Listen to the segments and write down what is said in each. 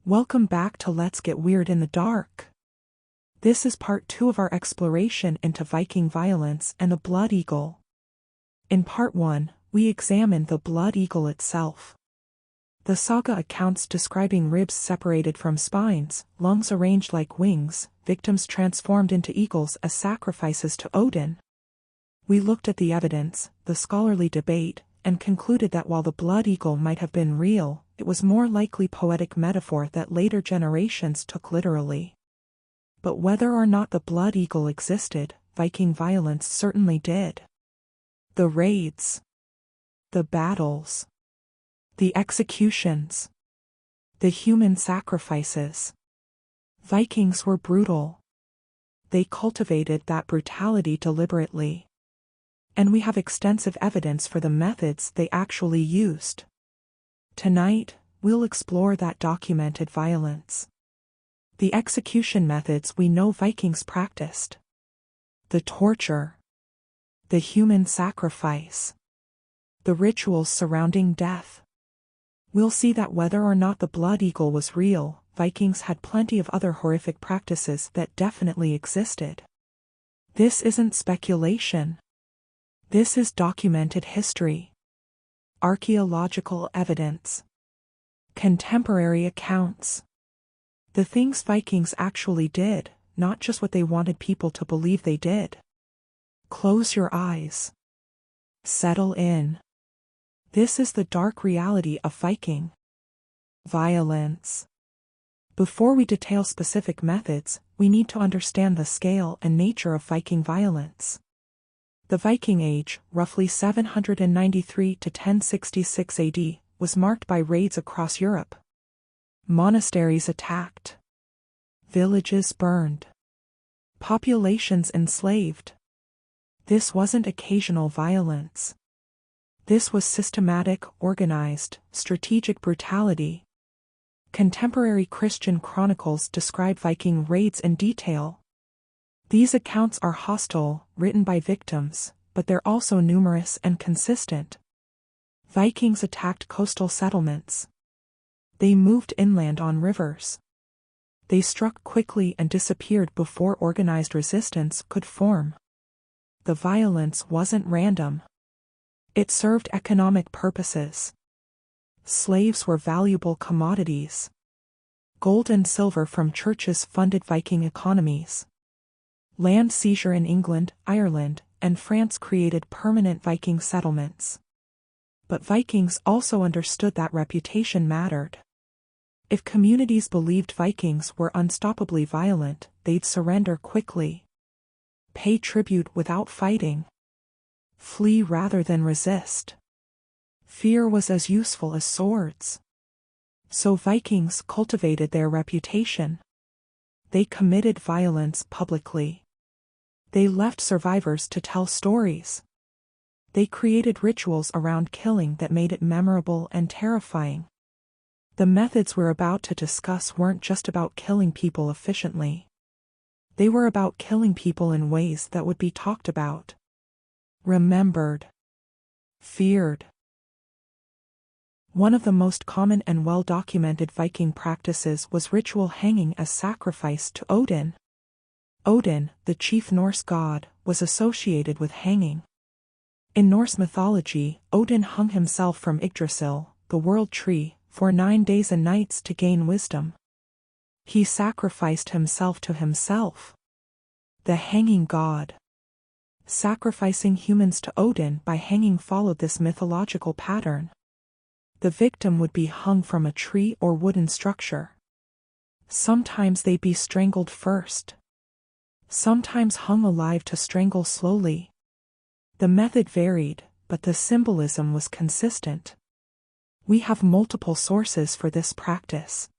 Welcome back to Let's Get Weird in the Dark. This is part 2 of our exploration into Viking violence and the blood eagle. In part 1, we examined the blood eagle itself. The saga accounts describing ribs separated from spines, lungs arranged like wings, victims transformed into eagles as sacrifices to Odin. We looked at the evidence, the scholarly debate, and concluded that while the blood eagle might have been real, it was more likely poetic metaphor that later generations took literally. But whether or not the blood eagle existed, Viking violence certainly did. The raids, the battles, the executions, the human sacrifices. Vikings were brutal. They cultivated that brutality deliberately. And we have extensive evidence for the methods they actually used. Tonight, we'll explore that documented violence. The execution methods we know Vikings practiced. The torture. The human sacrifice. The rituals surrounding death. We'll see that whether or not the blood eagle was real, Vikings had plenty of other horrific practices that definitely existed. This isn't speculation. This is documented history. Archaeological evidence. Contemporary accounts. The things Vikings actually did, not just what they wanted people to believe they did. Close your eyes. Settle in. This is the dark reality of Viking violence. Before we detail specific methods, we need to understand the scale and nature of Viking violence. The Viking Age, roughly 793 to 1066 AD, was marked by raids across Europe. Monasteries attacked. Villages burned. Populations enslaved. This wasn't occasional violence. This was systematic, organized, strategic brutality. Contemporary Christian chronicles describe Viking raids in detail. These accounts are hostile, written by victims, but they're also numerous and consistent. Vikings attacked coastal settlements. They moved inland on rivers. They struck quickly and disappeared before organized resistance could form. The violence wasn't random. It served economic purposes. Slaves were valuable commodities. Gold and silver from churches funded Viking economies. Land seizure in England, Ireland, and France created permanent Viking settlements. But Vikings also understood that reputation mattered. If communities believed Vikings were unstoppably violent, they'd surrender quickly. Pay tribute without fighting. Flee rather than resist. Fear was as useful as swords. So Vikings cultivated their reputation. They committed violence publicly. They left survivors to tell stories. They created rituals around killing that made it memorable and terrifying. The methods we're about to discuss weren't just about killing people efficiently. They were about killing people in ways that would be talked about, remembered, feared. One of the most common and well-documented Viking practices was ritual hanging as sacrifice to Odin. Odin, the chief Norse god, was associated with hanging. In Norse mythology, Odin hung himself from Yggdrasil, the world tree, for 9 days and nights to gain wisdom. He sacrificed himself to himself. The hanging god. Sacrificing humans to Odin by hanging followed this mythological pattern. The victim would be hung from a tree or wooden structure. Sometimes they'd be strangled first. Sometimes hung alive to strangle slowly. The method varied, but the symbolism was consistent. We have multiple sources for this practice.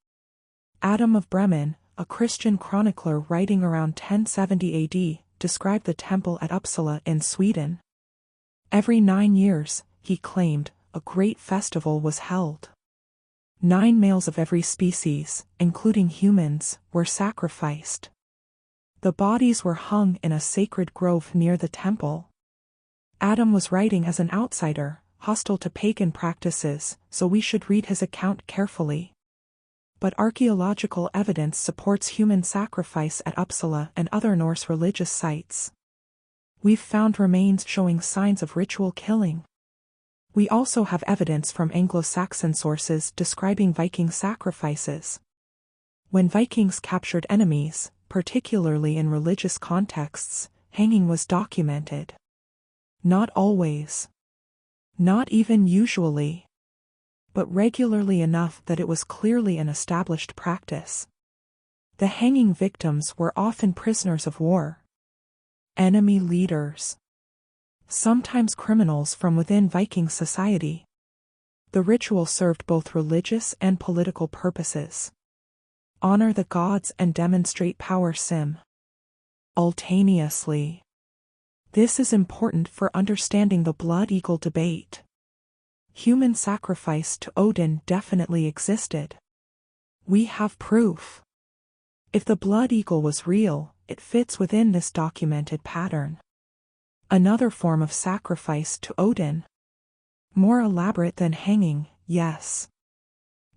Adam of Bremen, a Christian chronicler writing around 1070 AD, described the temple at Uppsala in Sweden. Every 9 years, he claimed, a great festival was held. 9 males of every species, including humans, were sacrificed. The bodies were hung in a sacred grove near the temple. Adam was writing as an outsider, hostile to pagan practices, so we should read his account carefully. but archaeological evidence supports human sacrifice at Uppsala and other Norse religious sites. We've found remains showing signs of ritual killing. We also have evidence from Anglo-Saxon sources describing Viking sacrifices. When Vikings captured enemies, particularly in religious contexts, hanging was documented. Not always. Not even usually. But regularly enough that it was clearly an established practice. The hanging victims were often prisoners of war. Enemy leaders. Sometimes criminals from within Viking society. The ritual served both religious and political purposes. Honor the gods and demonstrate power simultaneously. This is important for understanding the blood eagle debate. Human sacrifice to Odin definitely existed. We have proof. If the blood eagle was real, it fits within this documented pattern. Another form of sacrifice to Odin. More elaborate than hanging, yes.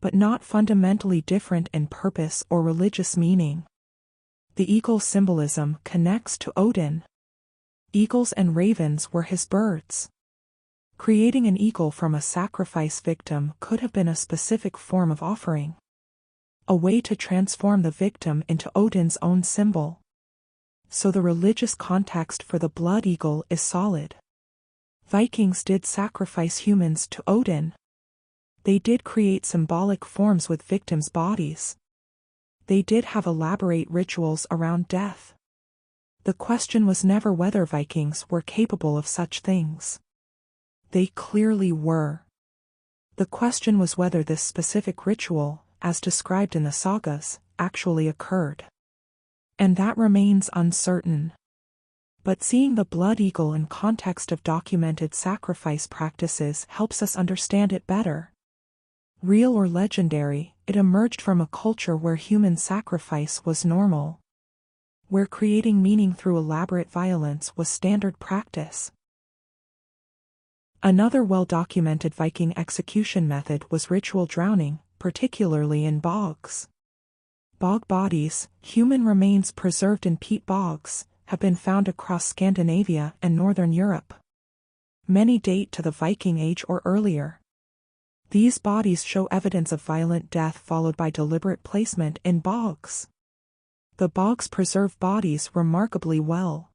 But not fundamentally different in purpose or religious meaning. The eagle symbolism connects to Odin. Eagles and ravens were his birds. Creating an eagle from a sacrifice victim could have been a specific form of offering. A way to transform the victim into Odin's own symbol. So the religious context for the blood eagle is solid. Vikings did sacrifice humans to Odin. They did create symbolic forms with victims' bodies. They did have elaborate rituals around death. The question was never whether Vikings were capable of such things. They clearly were. The question was whether this specific ritual, as described in the sagas, actually occurred. And that remains uncertain. But seeing the blood eagle in context of documented sacrifice practices helps us understand it better. Real or legendary, it emerged from a culture where human sacrifice was normal. Where creating meaning through elaborate violence was standard practice. Another well-documented Viking execution method was ritual drowning, particularly in bogs. Bog bodies, human remains preserved in peat bogs, have been found across Scandinavia and northern Europe. Many date to the Viking Age or earlier. These bodies show evidence of violent death followed by deliberate placement in bogs. The bogs preserve bodies remarkably well.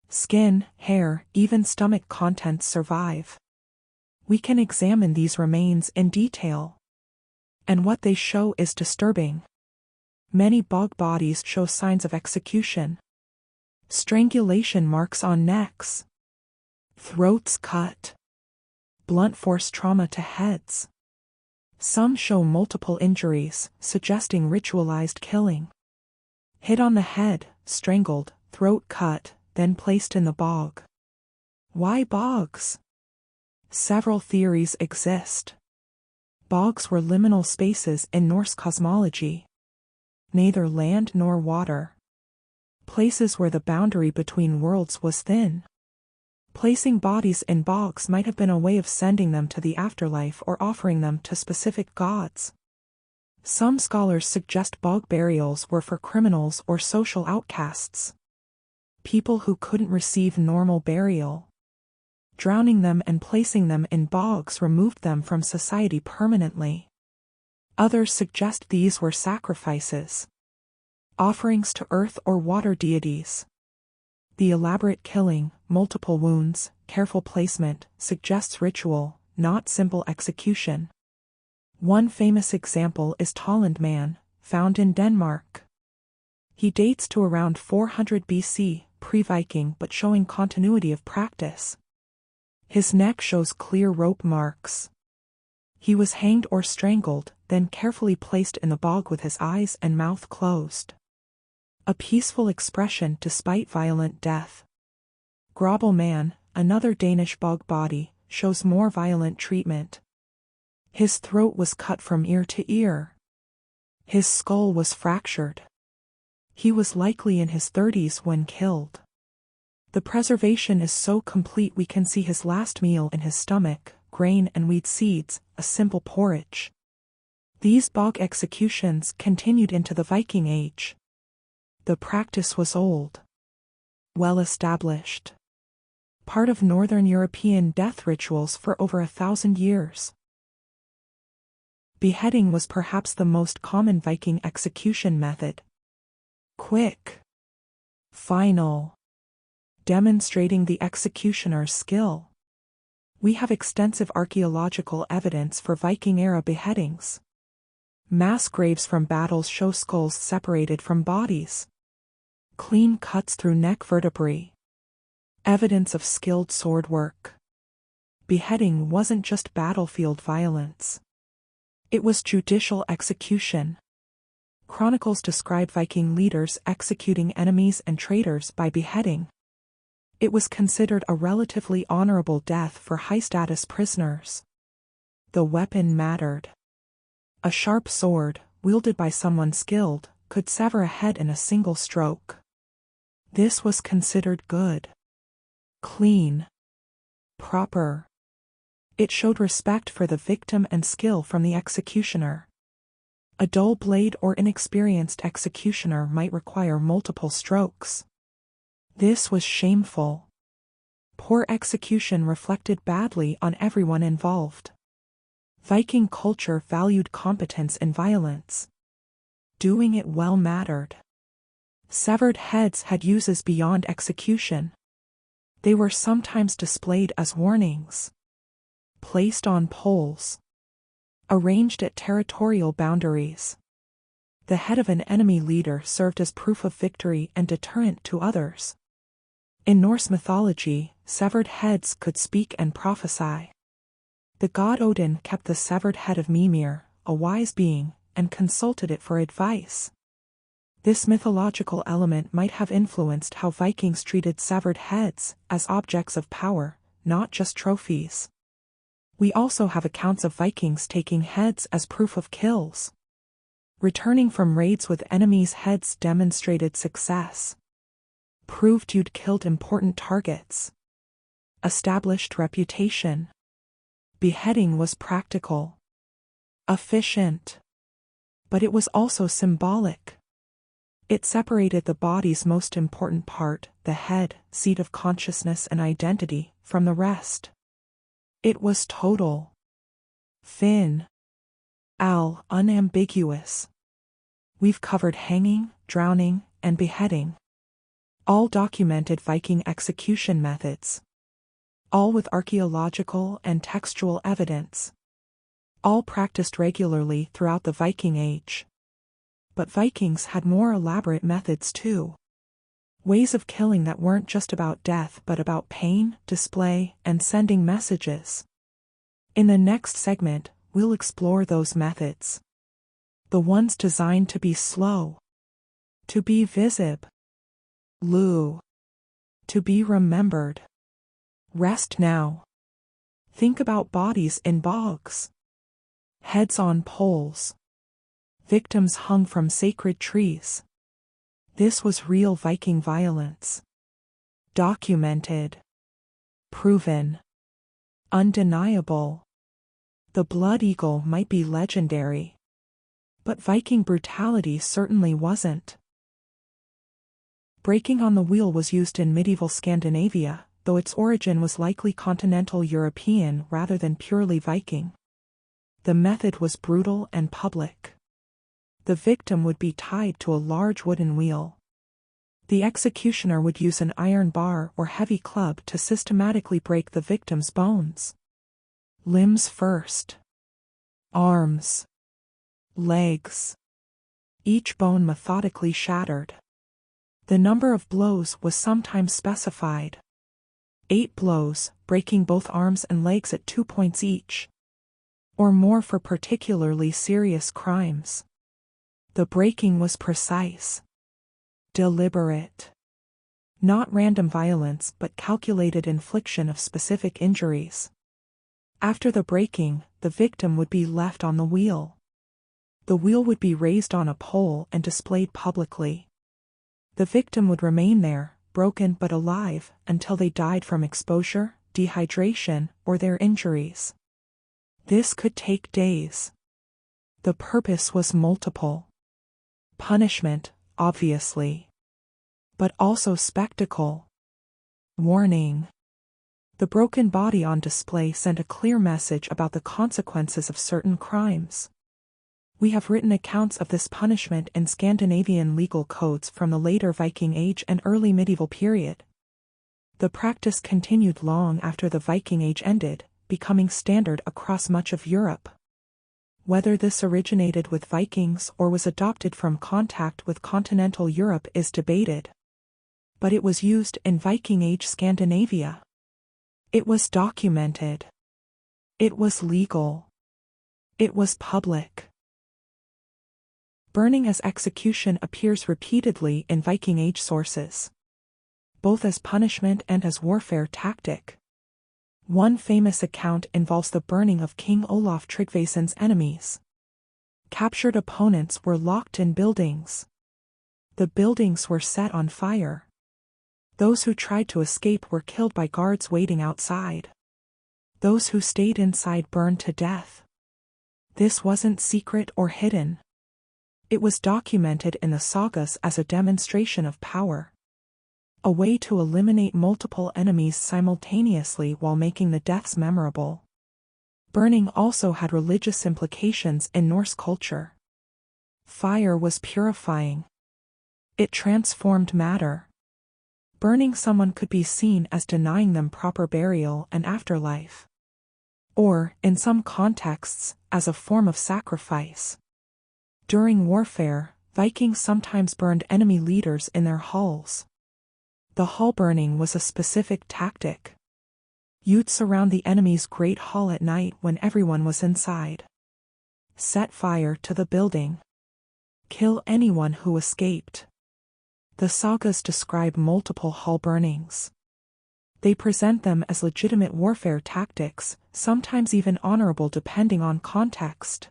Skin, hair, even stomach contents survive. We can examine these remains in detail. And what they show is disturbing. Many bog bodies show signs of execution. Strangulation marks on necks. Throats cut. Blunt force trauma to heads. Some show multiple injuries, suggesting ritualized killing. Hit on the head, strangled, throat cut, then placed in the bog. Why bogs? Several theories exist. Bogs were liminal spaces in Norse cosmology. Neither land nor water. Places where the boundary between worlds was thin. Placing bodies in bogs might have been a way of sending them to the afterlife or offering them to specific gods. Some scholars suggest bog burials were for criminals or social outcasts. People who couldn't receive normal burial. Drowning them and placing them in bogs removed them from society permanently. Others suggest these were sacrifices. Offerings to earth or water deities. The elaborate killing, multiple wounds, careful placement, suggests ritual, not simple execution. One famous example is Talland Man, found in Denmark. He dates to around 400 BC, pre-Viking but showing continuity of practice. His neck shows clear rope marks. He was hanged or strangled, then carefully placed in the bog with his eyes and mouth closed. A peaceful expression despite violent death. Grobel Man, another Danish bog body, shows more violent treatment. His throat was cut from ear to ear. His skull was fractured. He was likely in his 30s when killed. The preservation is so complete we can see his last meal in his stomach, grain and wheat seeds, a simple porridge. These bog executions continued into the Viking Age. The practice was old, well established, part of Northern European death rituals for over 1,000 years. Beheading was perhaps the most common Viking execution method. Quick, final, demonstrating the executioner's skill. We have extensive archaeological evidence for Viking-era beheadings. Mass graves from battles show skulls separated from bodies. Clean cuts through neck vertebrae. Evidence of skilled sword work. Beheading wasn't just battlefield violence. It was judicial execution. Chronicles describe Viking leaders executing enemies and traitors by beheading. It was considered a relatively honorable death for high-status prisoners. The weapon mattered. A sharp sword, wielded by someone skilled, could sever a head in a single stroke. This was considered good, clean, proper. It showed respect for the victim and skill from the executioner. A dull blade or inexperienced executioner might require multiple strokes. This was shameful. Poor execution reflected badly on everyone involved. Viking culture valued competence in violence. Doing it well mattered. Severed heads had uses beyond execution. They were sometimes displayed as warnings. Placed on poles. Arranged at territorial boundaries. The head of an enemy leader served as proof of victory and deterrent to others. In Norse mythology, severed heads could speak and prophesy. The god Odin kept the severed head of Mimir, a wise being, and consulted it for advice. This mythological element might have influenced how Vikings treated severed heads as objects of power, not just trophies. We also have accounts of Vikings taking heads as proof of kills. Returning from raids with enemies' heads demonstrated success. Proved you'd killed important targets. Established reputation. Beheading was practical. Efficient. But it was also symbolic. It separated the body's most important part, the head, seat of consciousness and identity, from the rest. It was total. Fin. Al, unambiguous. We've covered hanging, drowning, and beheading. All documented Viking execution methods. All with archaeological and textual evidence. All practiced regularly throughout the Viking Age. But Vikings had more elaborate methods too. Ways of killing that weren't just about death but about pain, display, and sending messages. In the next segment, we'll explore those methods. The ones designed to be slow. To be visible. To be remembered. Rest now. Think about bodies in bogs. Heads on poles. Victims hung from sacred trees. This was real Viking violence. Documented. Proven. Undeniable. The blood eagle might be legendary. But Viking brutality certainly wasn't. Breaking on the wheel was used in medieval Scandinavia, though its origin was likely continental European rather than purely Viking. The method was brutal and public. The victim would be tied to a large wooden wheel. The executioner would use an iron bar or heavy club to systematically break the victim's bones. Limbs first. Arms. Legs. Each bone methodically shattered. The number of blows was sometimes specified. 8 blows, breaking both arms and legs at 2 points each. Or more for particularly serious crimes. The breaking was precise. Deliberate. Not random violence but calculated infliction of specific injuries. After the breaking, the victim would be left on the wheel. The wheel would be raised on a pole and displayed publicly. The victim would remain there, broken but alive, until they died from exposure, dehydration, or their injuries. This could take days. The purpose was multiple. Punishment, obviously. But also spectacle. Warning. The broken body on display sent a clear message about the consequences of certain crimes. We have written accounts of this punishment in Scandinavian legal codes from the later Viking Age and early medieval period. The practice continued long after the Viking Age ended, becoming standard across much of Europe. Whether this originated with Vikings or was adopted from contact with continental Europe is debated. But it was used in Viking Age Scandinavia. It was documented. It was legal. It was public. Burning as execution appears repeatedly in Viking Age sources, both as punishment and as warfare tactic. One famous account involves the burning of King Olaf Tryggvason's enemies. Captured opponents were locked in buildings. The buildings were set on fire. Those who tried to escape were killed by guards waiting outside. Those who stayed inside burned to death. This wasn't secret or hidden. It was documented in the sagas as a demonstration of power. A way to eliminate multiple enemies simultaneously while making the deaths memorable. Burning also had religious implications in Norse culture. Fire was purifying. It transformed matter. Burning someone could be seen as denying them proper burial and afterlife. Or, in some contexts, as a form of sacrifice. During warfare, Vikings sometimes burned enemy leaders in their halls. The hall burning was a specific tactic. You'd surround the enemy's great hall at night when everyone was inside. Set fire to the building. Kill anyone who escaped. The sagas describe multiple hall burnings. They present them as legitimate warfare tactics, sometimes even honorable depending on context.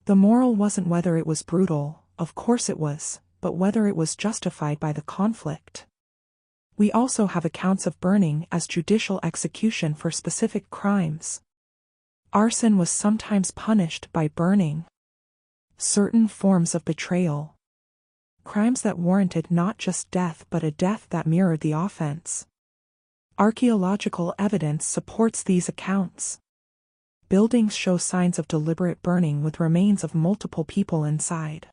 The moral wasn't whether it was brutal, of course it was, but whether it was justified by the conflict. We also have accounts of burning as judicial execution for specific crimes. Arson was sometimes punished by burning. Certain forms of betrayal. Crimes that warranted not just death but a death that mirrored the offense. Archaeological evidence supports these accounts. Buildings show signs of deliberate burning with remains of multiple people inside.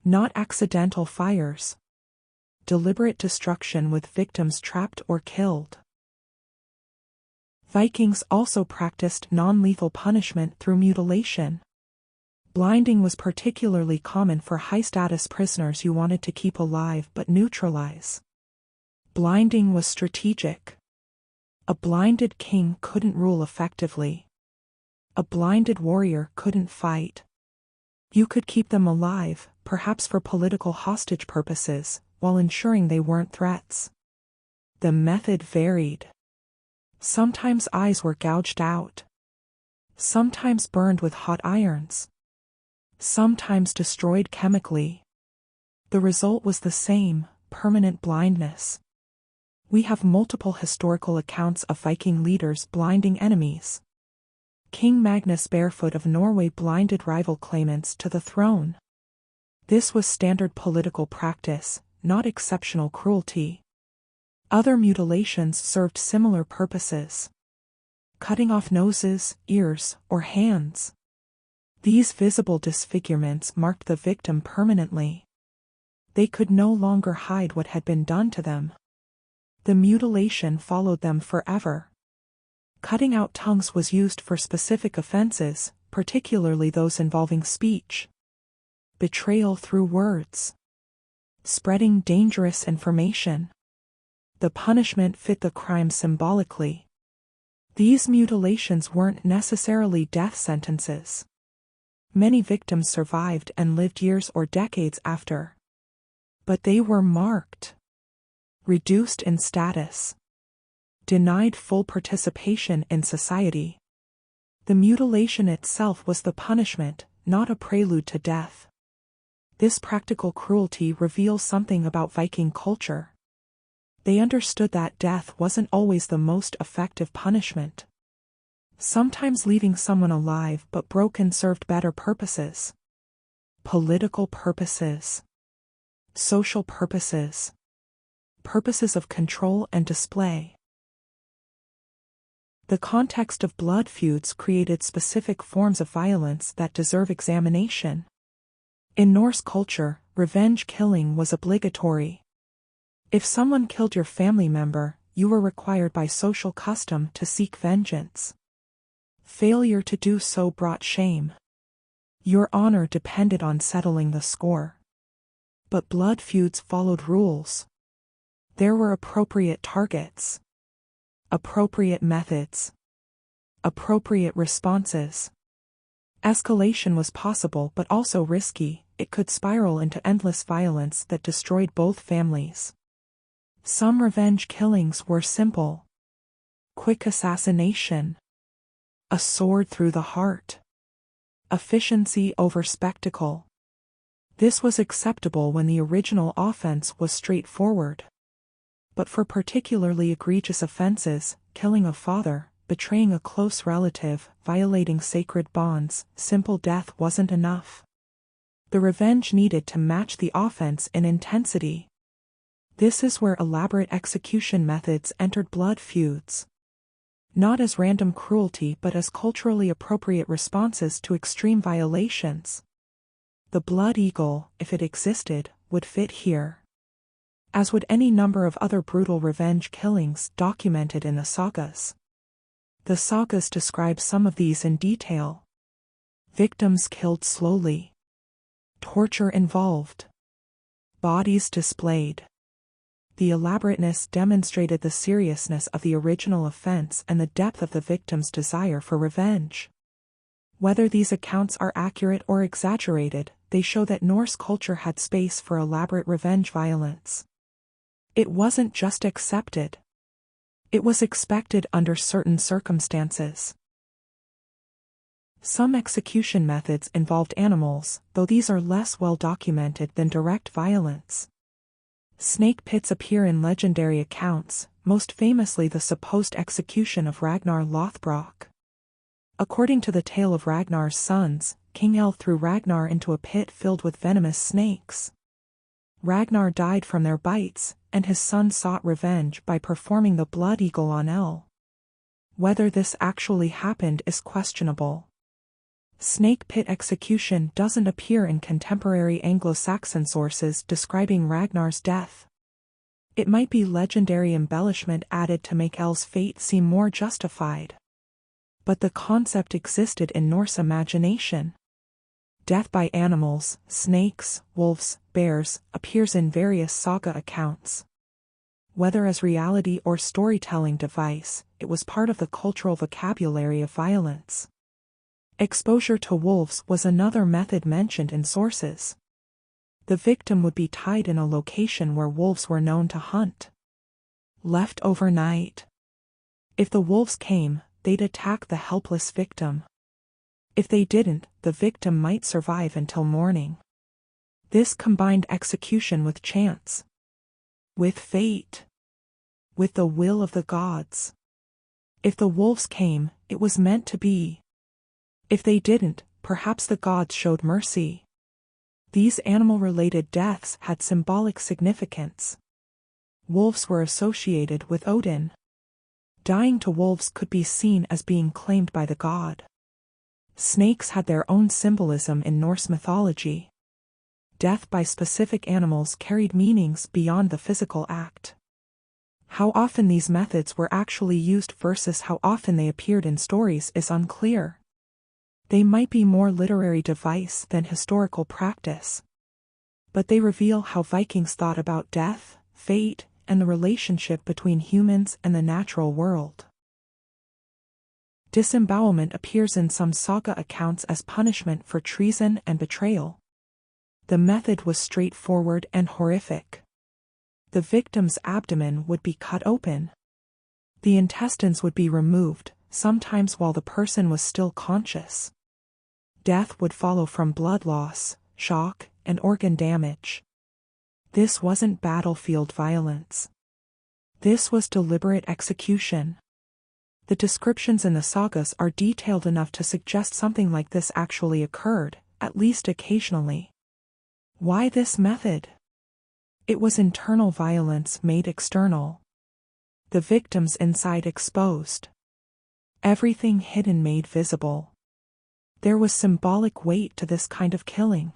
Not accidental fires. Deliberate destruction with victims trapped or killed. Vikings also practiced non-lethal punishment through mutilation. Blinding was particularly common for high-status prisoners you wanted to keep alive but neutralize. Blinding was strategic. A blinded king couldn't rule effectively. A blinded warrior couldn't fight. You could keep them alive, perhaps for political hostage purposes, while ensuring they weren't threats. The method varied. Sometimes eyes were gouged out. Sometimes burned with hot irons. Sometimes destroyed chemically. The result was the same, permanent blindness. We have multiple historical accounts of Viking leaders blinding enemies. King Magnus Barefoot of Norway blinded rival claimants to the throne. This was standard political practice, not exceptional cruelty. Other mutilations served similar purposes. Cutting off noses, ears, or hands. These visible disfigurements marked the victim permanently. They could no longer hide what had been done to them. The mutilation followed them forever. Cutting out tongues was used for specific offenses, particularly those involving speech. Betrayal through words. Spreading dangerous information. The punishment fit the crime symbolically. These mutilations weren't necessarily death sentences. Many victims survived and lived years or decades after. But they were marked. Reduced in status. Denied full participation in society. The mutilation itself was the punishment, not a prelude to death. This practical cruelty reveals something about Viking culture. They understood that death wasn't always the most effective punishment. Sometimes leaving someone alive but broken served better purposes. Political purposes. Social purposes. Purposes of control and display. The context of blood feuds created specific forms of violence that deserve examination. In Norse culture, revenge killing was obligatory. If someone killed your family member, you were required by social custom to seek vengeance. Failure to do so brought shame. Your honor depended on settling the score. But blood feuds followed rules. There were appropriate targets. Appropriate methods. Appropriate responses. Escalation was possible but also risky. It could spiral into endless violence that destroyed both families. Some revenge killings were simple. Quick assassination. A sword through the heart. Efficiency over spectacle. This was acceptable when the original offense was straightforward. But for particularly egregious offenses, killing a father, betraying a close relative, violating sacred bonds, simple death wasn't enough. The revenge needed to match the offense in intensity. This is where elaborate execution methods entered blood feuds. Not as random cruelty but as culturally appropriate responses to extreme violations. The blood eagle, if it existed, would fit here. As would any number of other brutal revenge killings documented in the sagas. The sagas describe some of these in detail. Victims killed slowly. Torture involved. Bodies displayed. The elaborateness demonstrated the seriousness of the original offense and the depth of the victim's desire for revenge. Whether these accounts are accurate or exaggerated, they show that Norse culture had space for elaborate revenge violence. It wasn't just accepted. It was expected under certain circumstances. Some execution methods involved animals, though these are less well documented than direct violence. Snake pits appear in legendary accounts, most famously the supposed execution of Ragnar Lothbrok. According to the tale of Ragnar's sons, King El threw Ragnar into a pit filled with venomous snakes. Ragnar died from their bites, and his son sought revenge by performing the blood eagle on El. Whether this actually happened is questionable. Snake pit execution doesn't appear in contemporary Anglo-Saxon sources describing Ragnar's death. It might be legendary embellishment added to make El's fate seem more justified. But the concept existed in Norse imagination. Death by animals, snakes, wolves, bears, appears in various saga accounts. Whether as reality or storytelling device, it was part of the cultural vocabulary of violence. Exposure to wolves was another method mentioned in sources. The victim would be tied in a location where wolves were known to hunt. Left overnight. If the wolves came, they'd attack the helpless victim. If they didn't, the victim might survive until morning. This combined execution with chance. With fate. With the will of the gods. If the wolves came, it was meant to be. If they didn't, perhaps the gods showed mercy. These animal-related deaths had symbolic significance. Wolves were associated with Odin. Dying to wolves could be seen as being claimed by the god. Snakes had their own symbolism in Norse mythology. Death by specific animals carried meanings beyond the physical act. How often these methods were actually used versus how often they appeared in stories is unclear. They might be more literary device than historical practice. But they reveal how Vikings thought about death, fate, and the relationship between humans and the natural world. Disembowelment appears in some saga accounts as punishment for treason and betrayal. The method was straightforward and horrific. The victim's abdomen would be cut open. The intestines would be removed, sometimes while the person was still conscious. Death would follow from blood loss, shock, and organ damage. This wasn't battlefield violence. This was deliberate execution. The descriptions in the sagas are detailed enough to suggest something like this actually occurred, at least occasionally. Why this method? It was internal violence made external. The victims inside exposed. Everything hidden made visible. There was symbolic weight to this kind of killing.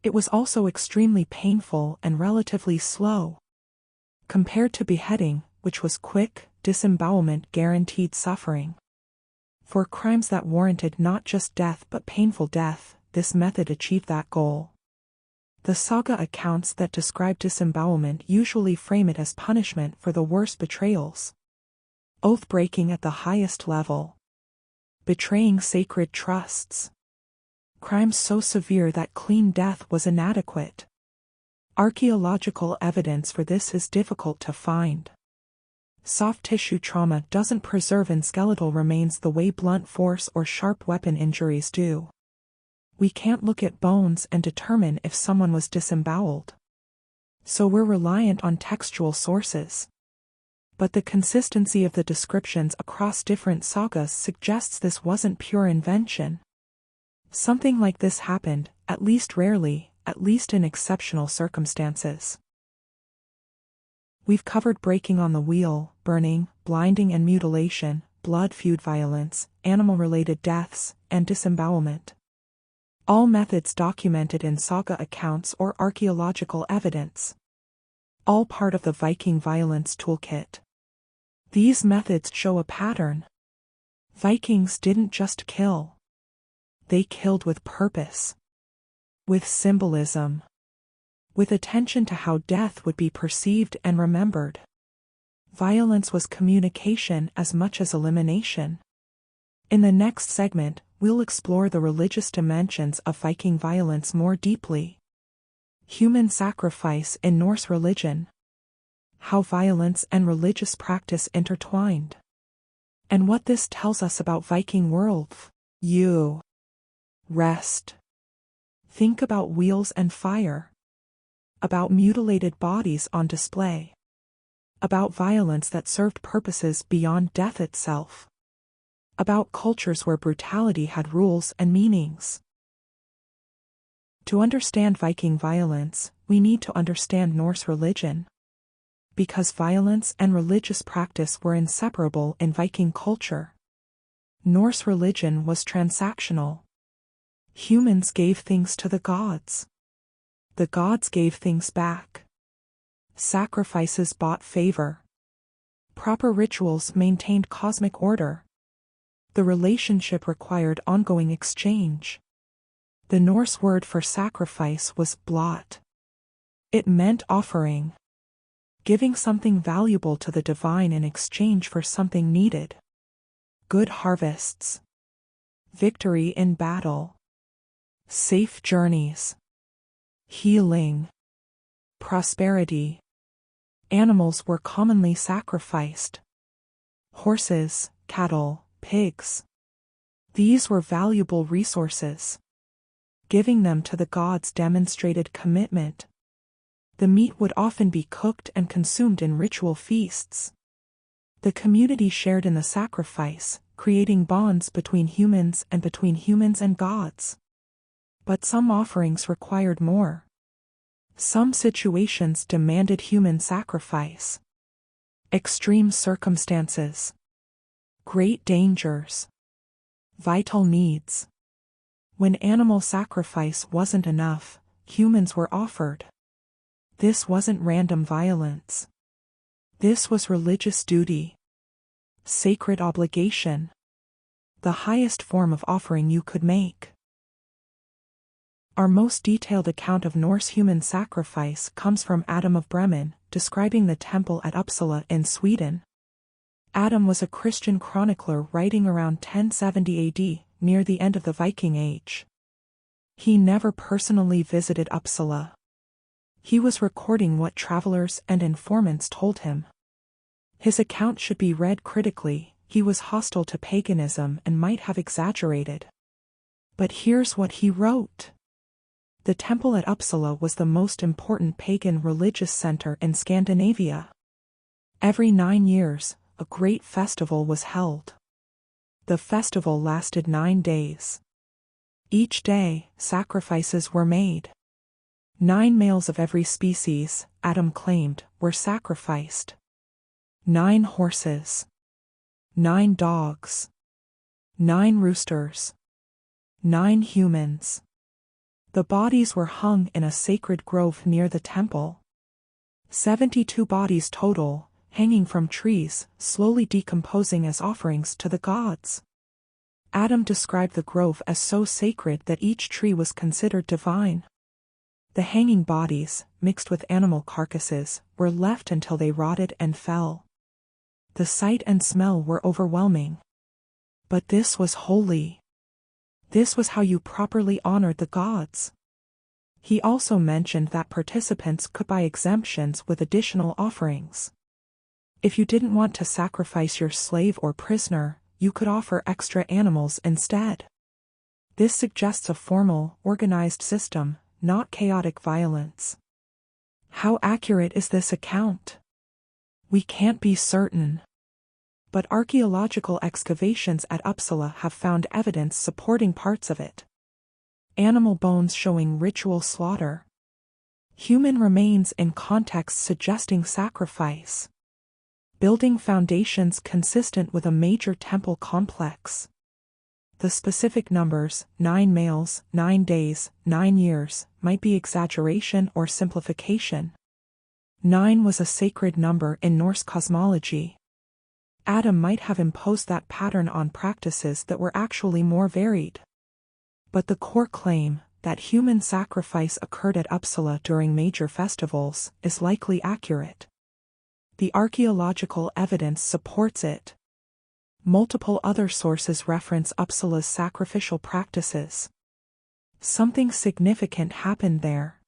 It was also extremely painful and relatively slow. Compared to beheading, which was quick, disembowelment guaranteed suffering. For crimes that warranted not just death but painful death, this method achieved that goal. The saga accounts that describe disembowelment usually frame it as punishment for the worst betrayals. Oath-breaking at the highest level. Betraying sacred trusts. Crimes so severe that clean death was inadequate. Archaeological evidence for this is difficult to find. Soft tissue trauma doesn't preserve in skeletal remains the way blunt force or sharp weapon injuries do. We can't look at bones and determine if someone was disemboweled. So we're reliant on textual sources. But the consistency of the descriptions across different sagas suggests this wasn't pure invention. Something like this happened, at least rarely, at least in exceptional circumstances. We've covered breaking on the wheel, burning, blinding and mutilation, blood feud violence, animal-related deaths, and disembowelment. All methods documented in saga accounts or archaeological evidence. All part of the Viking violence toolkit. These methods show a pattern. Vikings didn't just kill. They killed with purpose. With symbolism. With attention to how death would be perceived and remembered. Violence was communication as much as elimination. In the next segment, we'll explore the religious dimensions of Viking violence more deeply. Human sacrifice in Norse religion. How violence and religious practice intertwined. And what this tells us about Viking worldview. Rest. Think about wheels and fire. About mutilated bodies on display. About violence that served purposes beyond death itself. About cultures where brutality had rules and meanings. To understand Viking violence, we need to understand Norse religion. Because violence and religious practice were inseparable in Viking culture. Norse religion was transactional. Humans gave things to the gods. The gods gave things back. Sacrifices bought favor. Proper rituals maintained cosmic order. The relationship required ongoing exchange. The Norse word for sacrifice was blot. It meant offering. Giving something valuable to the divine in exchange for something needed. Good harvests. Victory in battle. Safe journeys. Healing. Prosperity. Animals were commonly sacrificed. Horses, cattle, pigs. These were valuable resources. Giving them to the gods demonstrated commitment. The meat would often be cooked and consumed in ritual feasts. The community shared in the sacrifice, creating bonds between humans and gods. But some offerings required more. Some situations demanded human sacrifice. Extreme circumstances. Great dangers. Vital needs. When animal sacrifice wasn't enough, humans were offered. This wasn't random violence. This was religious duty. Sacred obligation. The highest form of offering you could make. Our most detailed account of Norse human sacrifice comes from Adam of Bremen, describing the temple at Uppsala in Sweden. Adam was a Christian chronicler writing around 1070 AD, near the end of the Viking Age. He never personally visited Uppsala. He was recording what travelers and informants told him. His account should be read critically. He was hostile to paganism and might have exaggerated. But here's what he wrote. The temple at Uppsala was the most important pagan religious center in Scandinavia. Every 9 years, a great festival was held. The festival lasted 9 days. Each day, sacrifices were made. 9 males of every species, Adam claimed, were sacrificed. 9 horses. 9 dogs. 9 roosters. 9 humans. The bodies were hung in a sacred grove near the temple. 72 bodies total, hanging from trees, slowly decomposing as offerings to the gods. Adam described the grove as so sacred that each tree was considered divine. The hanging bodies, mixed with animal carcasses, were left until they rotted and fell. The sight and smell were overwhelming. But this was holy. This was how you properly honored the gods. He also mentioned that participants could buy exemptions with additional offerings. If you didn't want to sacrifice your slave or prisoner, you could offer extra animals instead. This suggests a formal, organized system, not chaotic violence. How accurate is this account? We can't be certain. But archaeological excavations at Uppsala have found evidence supporting parts of it. Animal bones showing ritual slaughter. Human remains in context suggesting sacrifice. Building foundations consistent with a major temple complex. The specific numbers, 9 males, 9 days, 9 years, might be exaggeration or simplification. 9 was a sacred number in Norse cosmology. Adam might have imposed that pattern on practices that were actually more varied. But the core claim, that human sacrifice occurred at Uppsala during major festivals, is likely accurate. The archaeological evidence supports it. Multiple other sources reference Uppsala's sacrificial practices. Something significant happened there.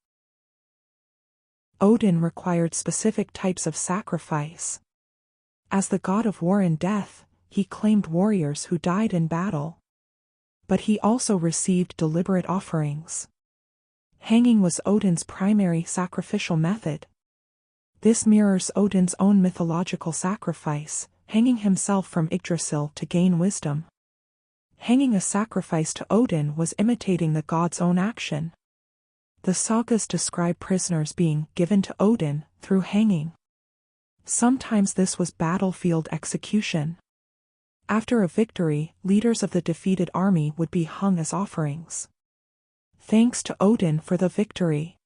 Odin required specific types of sacrifice. As the god of war and death, he claimed warriors who died in battle. But he also received deliberate offerings. Hanging was Odin's primary sacrificial method. This mirrors Odin's own mythological sacrifice, hanging himself from Yggdrasil to gain wisdom. Hanging a sacrifice to Odin was imitating the god's own action. The sagas describe prisoners being given to Odin through hanging. Sometimes this was battlefield execution. After a victory, leaders of the defeated army would be hung as offerings. Thanks to Odin for the victory.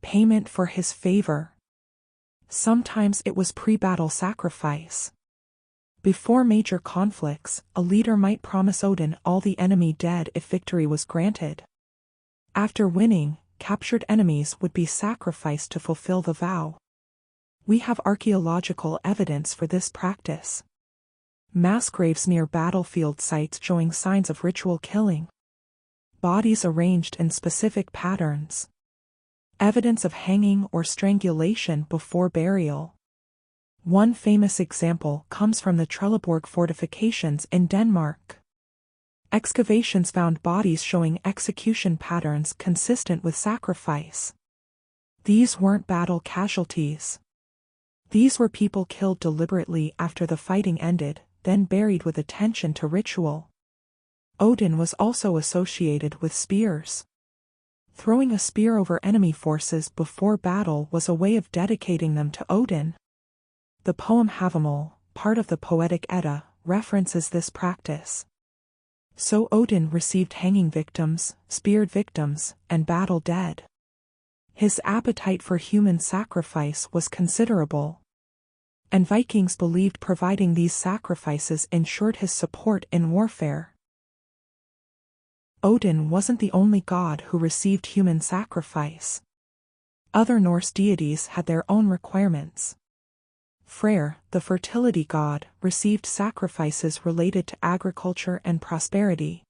Payment for his favor. Sometimes it was pre-battle sacrifice. Before major conflicts, a leader might promise Odin all the enemy dead if victory was granted. After winning, captured enemies would be sacrificed to fulfill the vow. We have archaeological evidence for this practice. Mass graves near battlefield sites showing signs of ritual killing. Bodies arranged in specific patterns. Evidence of hanging or strangulation before burial. One famous example comes from the Trelleborg fortifications in Denmark. Excavations found bodies showing execution patterns consistent with sacrifice. These weren't battle casualties. These were people killed deliberately after the fighting ended, then buried with attention to ritual. Odin was also associated with spears. Throwing a spear over enemy forces before battle was a way of dedicating them to Odin. The poem Havamal, part of the Poetic Edda, references this practice. So Odin received hanging victims, speared victims, and battle dead. His appetite for human sacrifice was considerable. And Vikings believed providing these sacrifices ensured his support in warfare. Odin wasn't the only god who received human sacrifice. Other Norse deities had their own requirements. Freyr, the fertility god, received sacrifices related to agriculture and prosperity.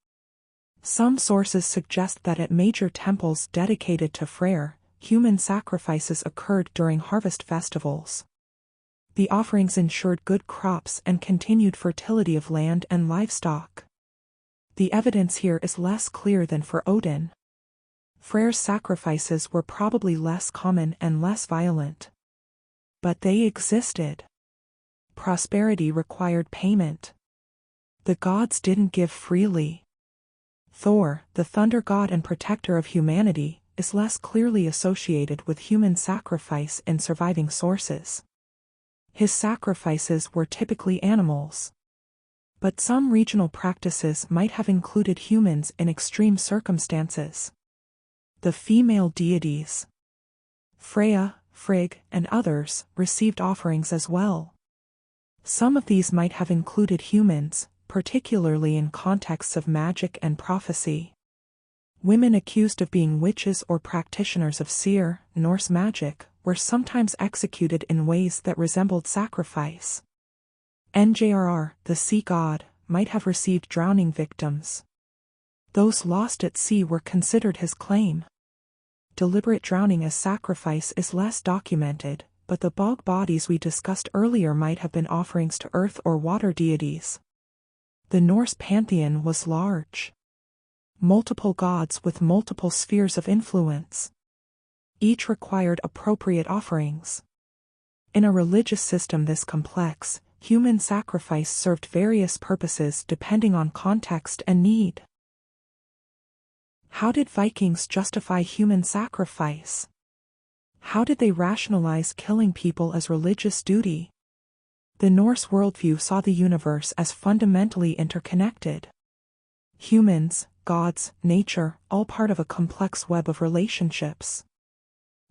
Some sources suggest that at major temples dedicated to Freyr, human sacrifices occurred during harvest festivals. The offerings ensured good crops and continued fertility of land and livestock. The evidence here is less clear than for Odin. Freyr's sacrifices were probably less common and less violent. But they existed. prosperity required payment. The gods didn't give freely. Thor, the thunder god and protector of humanity, is less clearly associated with human sacrifice in surviving sources. His sacrifices were typically animals. But some regional practices might have included humans in extreme circumstances. The female deities, Freya, Frigg, and others, received offerings as well. Some of these might have included humans, particularly in contexts of magic and prophecy. Women accused of being witches or practitioners of seer, Norse magic, were sometimes executed in ways that resembled sacrifice. Njrr, the sea god, might have received drowning victims. Those lost at sea were considered his claim. Deliberate drowning as sacrifice is less documented, but the bog bodies we discussed earlier might have been offerings to earth or water deities. The Norse pantheon was large. Multiple gods with multiple spheres of influence. Each required appropriate offerings. In a religious system this complex, human sacrifice served various purposes depending on context and need. How did Vikings justify human sacrifice? How did they rationalize killing people as religious duty? The Norse worldview saw the universe as fundamentally interconnected. Humans, gods, nature, all part of a complex web of relationships.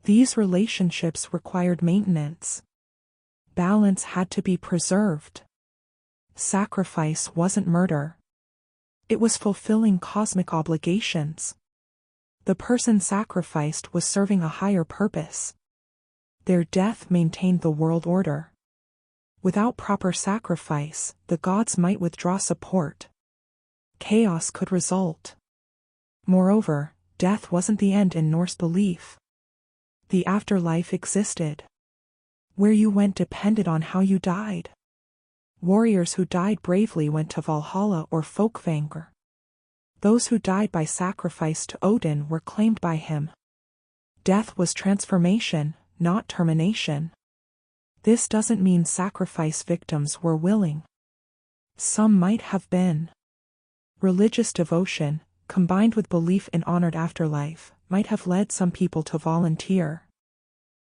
These relationships required maintenance. Balance had to be preserved. Sacrifice wasn't murder. It was fulfilling cosmic obligations. The person sacrificed was serving a higher purpose. Their death maintained the world order. Without proper sacrifice, the gods might withdraw support. Chaos could result. Moreover, death wasn't the end in Norse belief. The afterlife existed. Where you went depended on how you died. Warriors who died bravely went to Valhalla or Folkvanger. Those who died by sacrifice to Odin were claimed by him. Death was transformation, not termination. This doesn't mean sacrifice victims were willing. Some might have been. Religious devotion, combined with belief in honored afterlife, might have led some people to volunteer.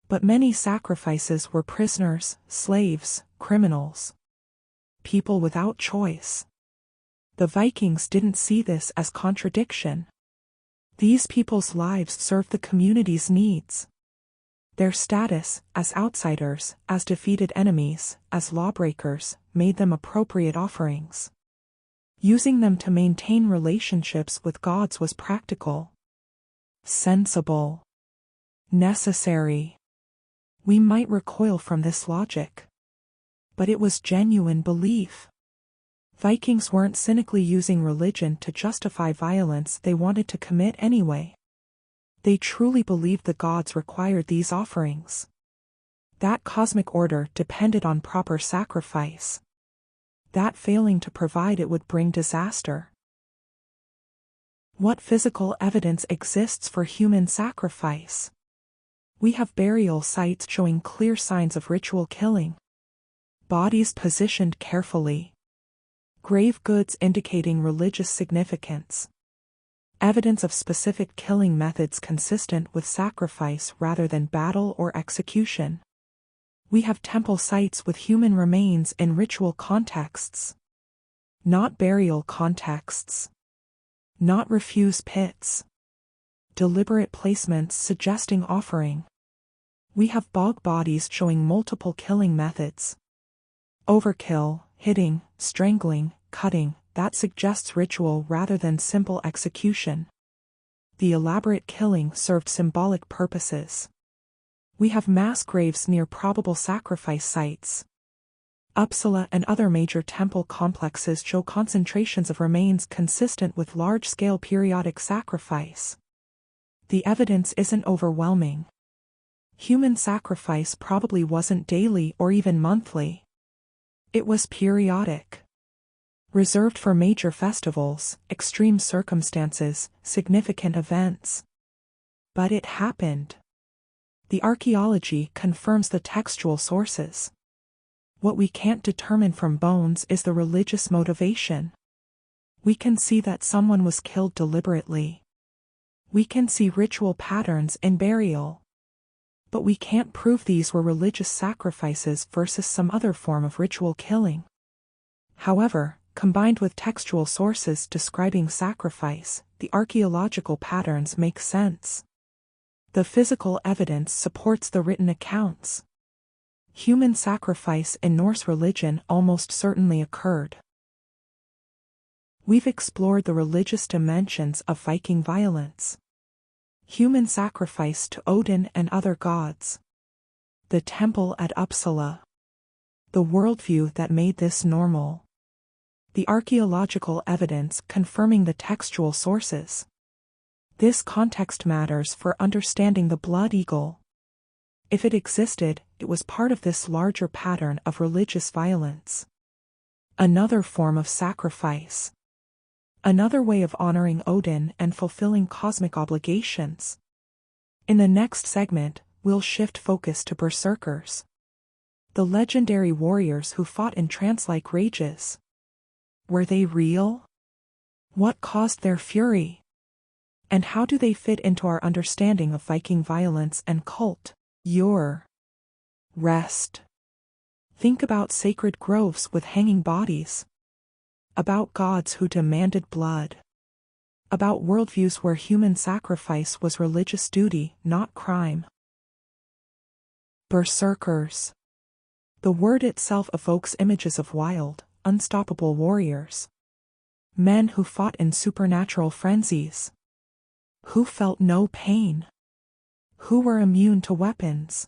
But many sacrifices were prisoners, slaves, criminals. People without choice. The Vikings didn't see this as contradiction. These people's lives served the community's needs. Their status, as outsiders, as defeated enemies, as lawbreakers, made them appropriate offerings. Using them to maintain relationships with gods was practical, sensible, necessary. We might recoil from this logic. But it was genuine belief. Vikings weren't cynically using religion to justify violence they wanted to commit anyway. They truly believed the gods required these offerings. That cosmic order depended on proper sacrifice. That failing to provide it would bring disaster. What physical evidence exists for human sacrifice? We have burial sites showing clear signs of ritual killing. Bodies positioned carefully. Grave goods indicating religious significance. Evidence of specific killing methods consistent with sacrifice rather than battle or execution. We have temple sites with human remains in ritual contexts. Not burial contexts. Not refuse pits. Deliberate placements suggesting offering. We have bog bodies showing multiple killing methods. Overkill, hitting, strangling, cutting, that suggests ritual rather than simple execution. The elaborate killing served symbolic purposes. We have mass graves near probable sacrifice sites. Uppsala and other major temple complexes show concentrations of remains consistent with large-scale periodic sacrifice. The evidence isn't overwhelming. Human sacrifice probably wasn't daily or even monthly. It was periodic. Reserved for major festivals, extreme circumstances, significant events. But it happened. The archaeology confirms the textual sources. What we can't determine from bones is the religious motivation. We can see that someone was killed deliberately. We can see ritual patterns in burial. But we can't prove these were religious sacrifices versus some other form of ritual killing. However, combined with textual sources describing sacrifice, the archaeological patterns make sense. The physical evidence supports the written accounts. Human sacrifice in Norse religion almost certainly occurred. We've explored the religious dimensions of Viking violence. Human sacrifice to Odin and other gods. The temple at Uppsala. The worldview that made this normal. The archaeological evidence confirming the textual sources. This context matters for understanding the blood eagle. If it existed, it was part of this larger pattern of religious violence. Another form of sacrifice. Another way of honoring Odin and fulfilling cosmic obligations. In the next segment, we'll shift focus to Berserkers. The legendary warriors who fought in trance-like rages. Were they real? What caused their fury? And how do they fit into our understanding of Viking violence and cult? Your rest. Think about sacred groves with hanging bodies. About gods who demanded blood. About worldviews where human sacrifice was religious duty, not crime. Berserkers. The word itself evokes images of wild, unstoppable warriors. Men who fought in supernatural frenzies. Who felt no pain. Who were immune to weapons.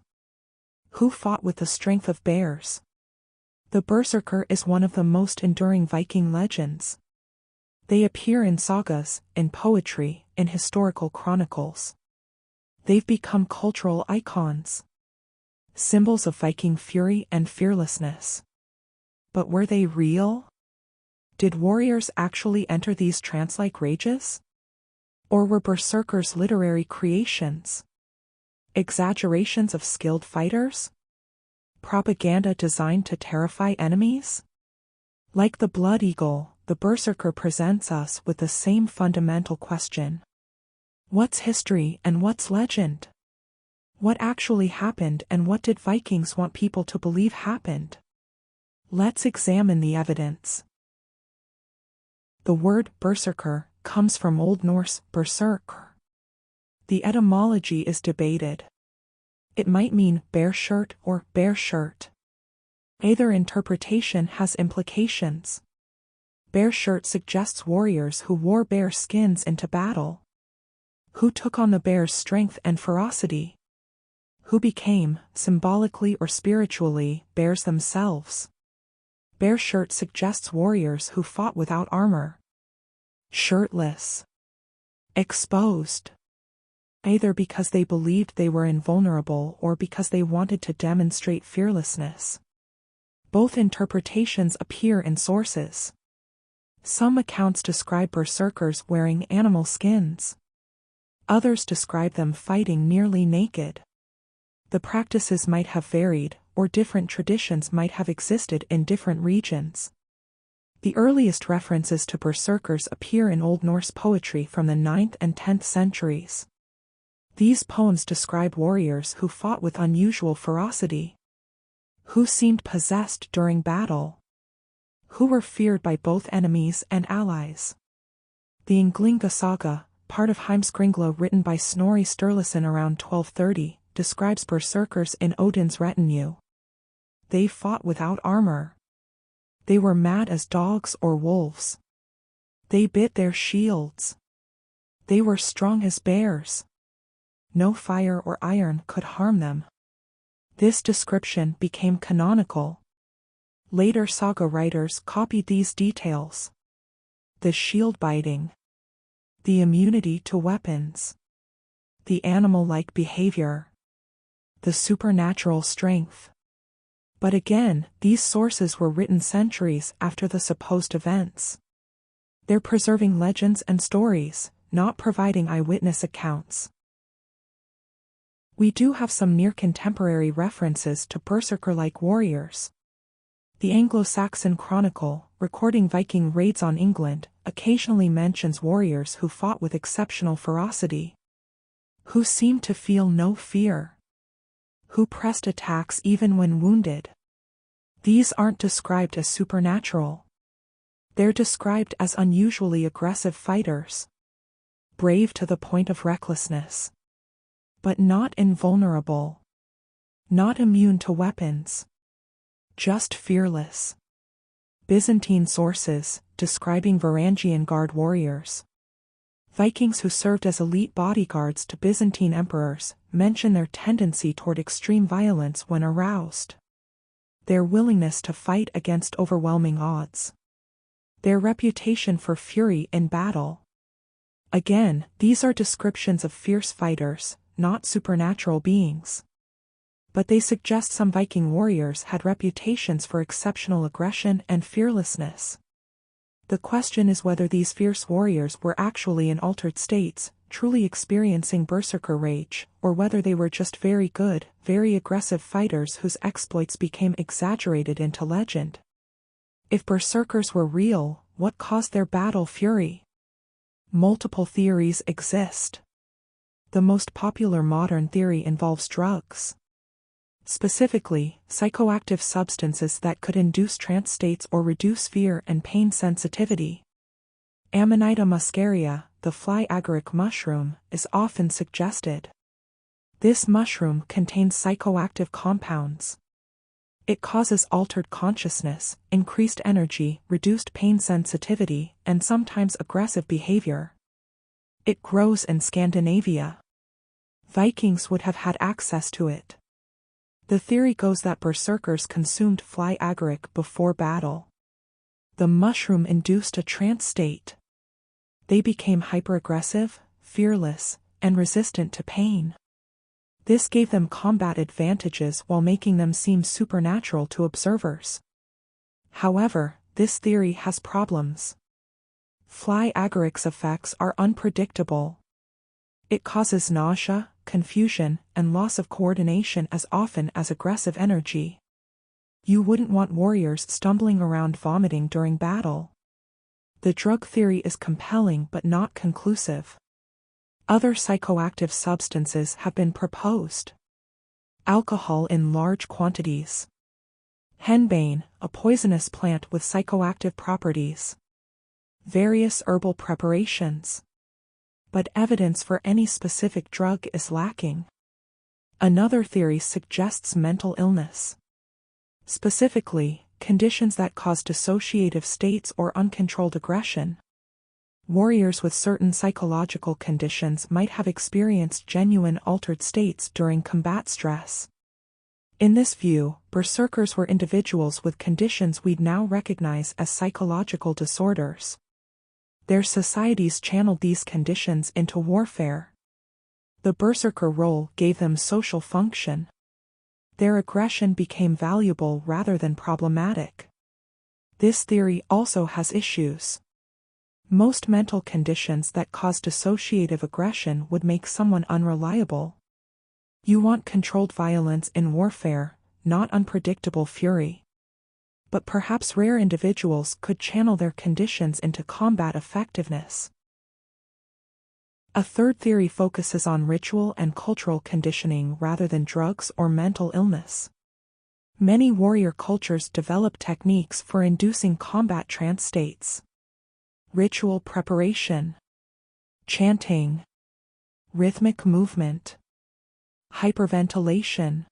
Who fought with the strength of bears. The Berserker is one of the most enduring Viking legends. They appear in sagas, in poetry, in historical chronicles. They've become cultural icons. Symbols of Viking fury and fearlessness. But were they real? Did warriors actually enter these trance-like rages? Or were berserkers literary creations? Exaggerations of skilled fighters? Propaganda designed to terrify enemies? Like the blood eagle, the berserker presents us with the same fundamental question. What's history and what's legend? What actually happened and what did Vikings want people to believe happened? Let's examine the evidence. The word berserker comes from Old Norse berserk. The etymology is debated. It might mean bear shirt or bear shirt. Either interpretation has implications. Bear shirt suggests warriors who wore bear skins into battle. Who took on the bear's strength and ferocity. Who became, symbolically or spiritually, bears themselves. Bear shirt suggests warriors who fought without armor. Shirtless. Exposed. Either because they believed they were invulnerable or because they wanted to demonstrate fearlessness. Both interpretations appear in sources. Some accounts describe berserkers wearing animal skins. Others describe them fighting nearly naked. The practices might have varied, or different traditions might have existed in different regions. The earliest references to berserkers appear in Old Norse poetry from the 9th and 10th centuries. These poems describe warriors who fought with unusual ferocity. Who seemed possessed during battle. Who were feared by both enemies and allies. The Ynglinga saga, part of Heimskringla written by Snorri Sturluson around 1230, describes berserkers in Odin's retinue. They fought without armor. They were mad as dogs or wolves. They bit their shields. They were strong as bears. No fire or iron could harm them. This description became canonical. Later saga writers copied these details. The shield biting. The immunity to weapons. The animal-like behavior. The supernatural strength. But again, these sources were written centuries after the supposed events. They're preserving legends and stories, not providing eyewitness accounts. We do have some near-contemporary references to berserker-like warriors. The Anglo-Saxon Chronicle, recording Viking raids on England, occasionally mentions warriors who fought with exceptional ferocity, who seemed to feel no fear, who pressed attacks even when wounded. These aren't described as supernatural. They're described as unusually aggressive fighters, brave to the point of recklessness, but not invulnerable, not immune to weapons, just fearless. Byzantine sources, describing Varangian Guard warriors, Vikings who served as elite bodyguards to Byzantine emperors, mention their tendency toward extreme violence when aroused, their willingness to fight against overwhelming odds, their reputation for fury in battle. Again, these are descriptions of fierce fighters, not supernatural beings. But they suggest some Viking warriors had reputations for exceptional aggression and fearlessness. The question is whether these fierce warriors were actually in altered states, truly experiencing berserker rage, or whether they were just very good, very aggressive fighters whose exploits became exaggerated into legend. If berserkers were real, what caused their battle fury? Multiple theories exist. The most popular modern theory involves drugs. Specifically, psychoactive substances that could induce trance states or reduce fear and pain sensitivity. Amanita muscaria, the fly agaric mushroom, is often suggested. This mushroom contains psychoactive compounds. It causes altered consciousness, increased energy, reduced pain sensitivity, and sometimes aggressive behavior. It grows in Scandinavia. Vikings would have had access to it. The theory goes that berserkers consumed fly agaric before battle. The mushroom induced a trance state. They became hyperaggressive, fearless, and resistant to pain. This gave them combat advantages while making them seem supernatural to observers. However, this theory has problems. Fly agaric's effects are unpredictable. It causes nausea, confusion, and loss of coordination as often as aggressive energy. You wouldn't want warriors stumbling around vomiting during battle. The drug theory is compelling but not conclusive. Other psychoactive substances have been proposed. Alcohol in large quantities. Henbane, a poisonous plant with psychoactive properties. Various herbal preparations. But evidence for any specific drug is lacking. Another theory suggests mental illness. Specifically, conditions that cause dissociative states or uncontrolled aggression. Warriors with certain psychological conditions might have experienced genuine altered states during combat stress. In this view, berserkers were individuals with conditions we'd now recognize as psychological disorders. Their societies channeled these conditions into warfare. The berserker role gave them social function. Their aggression became valuable rather than problematic. This theory also has issues. Most mental conditions that cause dissociative aggression would make someone unreliable. You want controlled violence in warfare, not unpredictable fury. But perhaps rare individuals could channel their conditions into combat effectiveness. A third theory focuses on ritual and cultural conditioning rather than drugs or mental illness. Many warrior cultures develop techniques for inducing combat trance states. Ritual preparation, chanting, rhythmic movement, hyperventilation.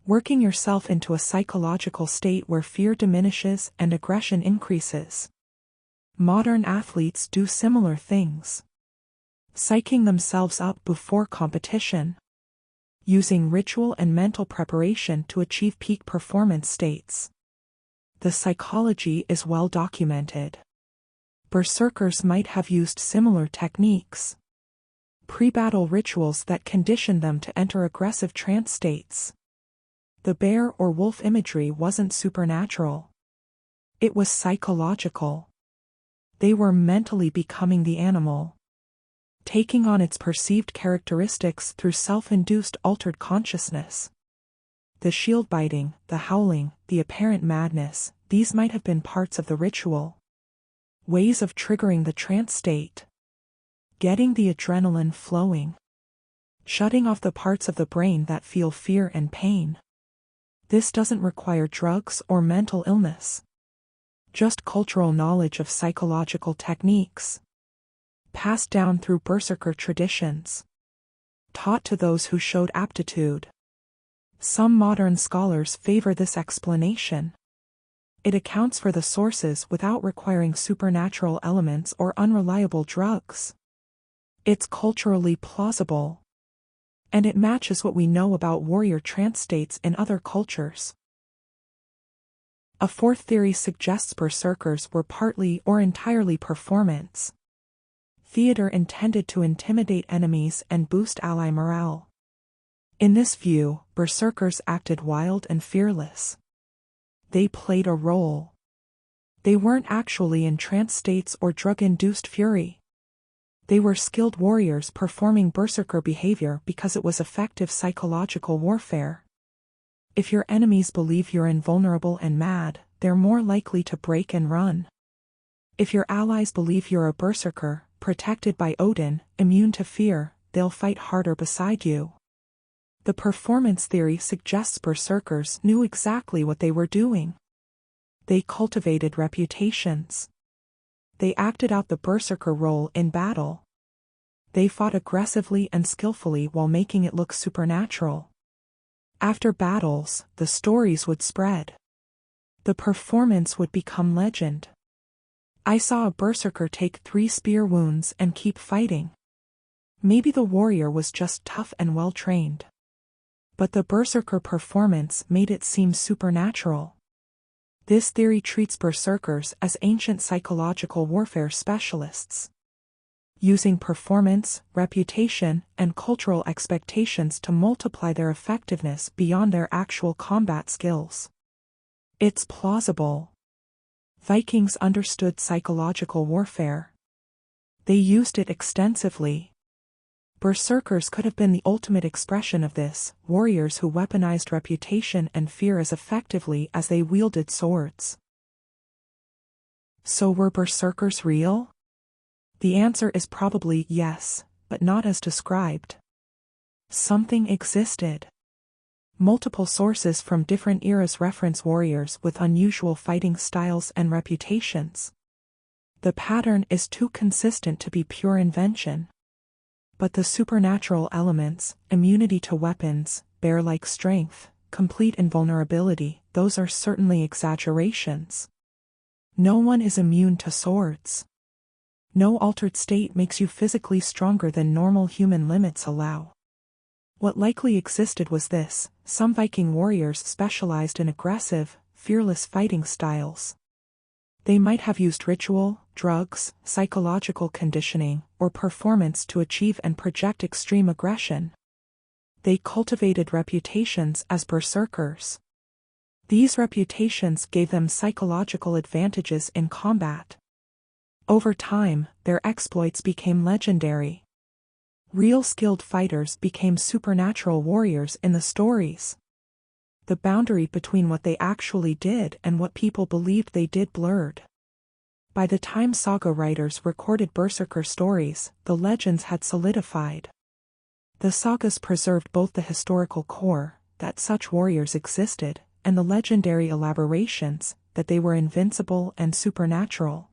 Working yourself into a psychological state where fear diminishes and aggression increases. Modern athletes do similar things. Psyching themselves up before competition. Using ritual and mental preparation to achieve peak performance states. The psychology is well documented. Berserkers might have used similar techniques. Pre-battle rituals that conditioned them to enter aggressive trance states. The bear or wolf imagery wasn't supernatural. It was psychological. They were mentally becoming the animal, taking on its perceived characteristics through self-induced altered consciousness. The shield biting, the howling, the apparent madness, these might have been parts of the ritual. Ways of triggering the trance state. Getting the adrenaline flowing. Shutting off the parts of the brain that feel fear and pain. This doesn't require drugs or mental illness. Just cultural knowledge of psychological techniques. Passed down through Berserker traditions. Taught to those who showed aptitude. Some modern scholars favor this explanation. It accounts for the sources without requiring supernatural elements or unreliable drugs. It's culturally plausible. And it matches what we know about warrior trance states in other cultures. A fourth theory suggests berserkers were partly or entirely performance theater intended to intimidate enemies and boost ally morale. In this view, berserkers acted wild and fearless. They played a role. They weren't actually in trance states or drug-induced fury. They were skilled warriors performing berserker behavior because it was effective psychological warfare. If your enemies believe you're invulnerable and mad, they're more likely to break and run. If your allies believe you're a berserker, protected by Odin, immune to fear, they'll fight harder beside you. The performance theory suggests berserkers knew exactly what they were doing. They cultivated reputations. They acted out the berserker role in battle. They fought aggressively and skillfully while making it look supernatural. After battles, the stories would spread. The performance would become legend. I saw a berserker take 3 spear wounds and keep fighting. Maybe the warrior was just tough and well-trained. But the berserker performance made it seem supernatural. This theory treats berserkers as ancient psychological warfare specialists, using performance, reputation, and cultural expectations to multiply their effectiveness beyond their actual combat skills. It's plausible. Vikings understood psychological warfare. They used it extensively. Berserkers could have been the ultimate expression of this, warriors who weaponized reputation and fear as effectively as they wielded swords. So were berserkers real? The answer is probably yes, but not as described. Something existed. Multiple sources from different eras reference warriors with unusual fighting styles and reputations. The pattern is too consistent to be pure invention. But the supernatural elements, immunity to weapons, bear-like strength, complete invulnerability, those are certainly exaggerations. No one is immune to swords. No altered state makes you physically stronger than normal human limits allow. What likely existed was this: some Viking warriors specialized in aggressive, fearless fighting styles. They might have used ritual, drugs, psychological conditioning, or performance to achieve and project extreme aggression. They cultivated reputations as berserkers. These reputations gave them psychological advantages in combat. Over time, their exploits became legendary. Real skilled fighters became supernatural warriors in the stories. The boundary between what they actually did and what people believed they did blurred. By the time saga writers recorded berserker stories, the legends had solidified. The sagas preserved both the historical core, that such warriors existed, and the legendary elaborations, that they were invincible and supernatural.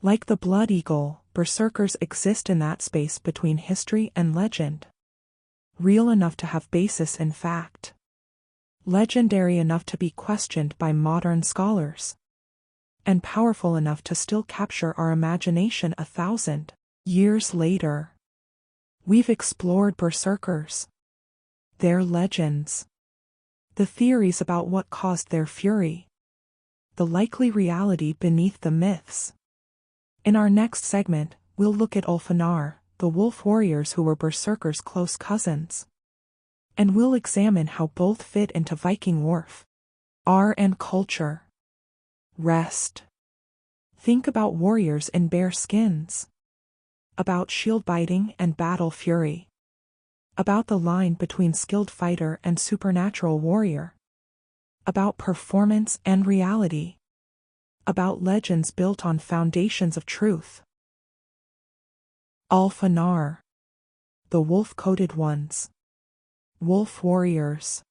Like the blood eagle, berserkers exist in that space between history and legend. Real enough to have basis in fact. Legendary enough to be questioned by modern scholars. And powerful enough to still capture our imagination 1,000 years later. We've explored berserkers. Their legends. The theories about what caused their fury. The likely reality beneath the myths. In our next segment, we'll look at Ulfanar, the wolf warriors who were berserkers' close cousins. And we'll examine how both fit into Viking warfare and culture. Rest. Think about warriors in bear skins. About shield biting and battle fury. About the line between skilled fighter and supernatural warrior. About performance and reality. About legends built on foundations of truth. Alfanar. The wolf-coated ones. Wolf warriors.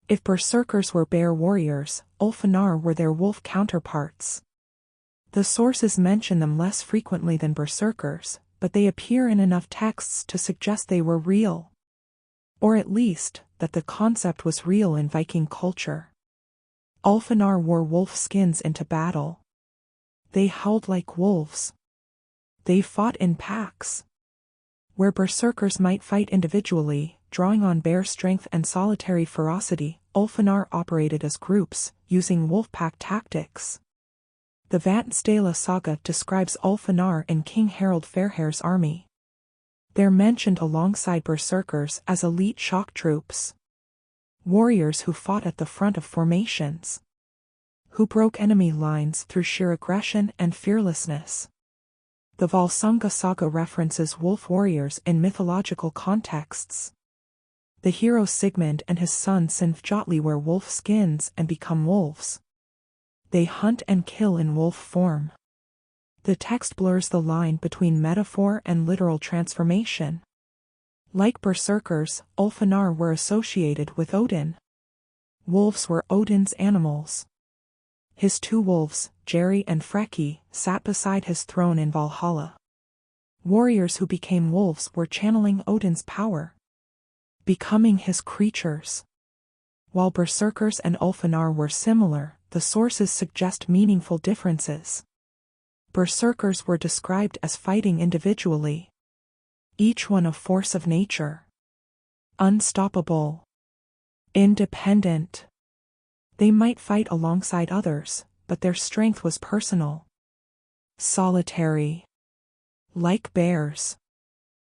If berserkers were bear warriors, Ulfanar were their wolf counterparts. The sources mention them less frequently than berserkers, but they appear in enough texts to suggest they were real. Or at least, that the concept was real in Viking culture. Ulfanar wore wolf skins into battle. They howled like wolves. They fought in packs. Where berserkers might fight individually, drawing on bear strength and solitary ferocity, Ulfanar operated as groups, using wolf-pack tactics. The Vatnsdæla saga describes Ulfanar in King Harald Fairhair's army. They're mentioned alongside berserkers as elite shock troops. Warriors who fought at the front of formations. Who broke enemy lines through sheer aggression and fearlessness. The Volsunga saga references wolf warriors in mythological contexts. The hero Sigmund and his son Sinfjotli wear wolf skins and become wolves. They hunt and kill in wolf form. The text blurs the line between metaphor and literal transformation. Like berserkers, Ulfanar were associated with Odin. Wolves were Odin's animals. His two wolves, Jerry and Freki, sat beside his throne in Valhalla. Warriors who became wolves were channeling Odin's power. Becoming his creatures. While berserkers and Ulfanar were similar, the sources suggest meaningful differences. Berserkers were described as fighting individually. Each one a force of nature. Unstoppable. Independent. They might fight alongside others, but their strength was personal. Solitary. Like bears.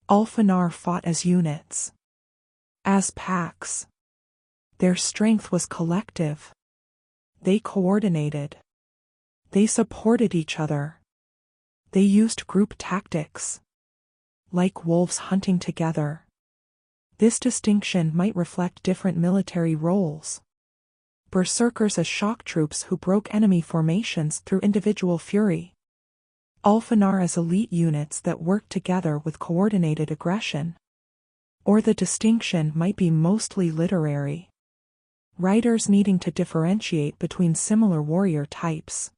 Ulfanar fought as units. As packs. Their strength was collective. They coordinated. They supported each other. They used group tactics. Like wolves hunting together. This distinction might reflect different military roles. Berserkers as shock troops who broke enemy formations through individual fury. Ulfanar as elite units that worked together with coordinated aggression. Or the distinction might be mostly literary. Writers needing to differentiate between similar warrior types.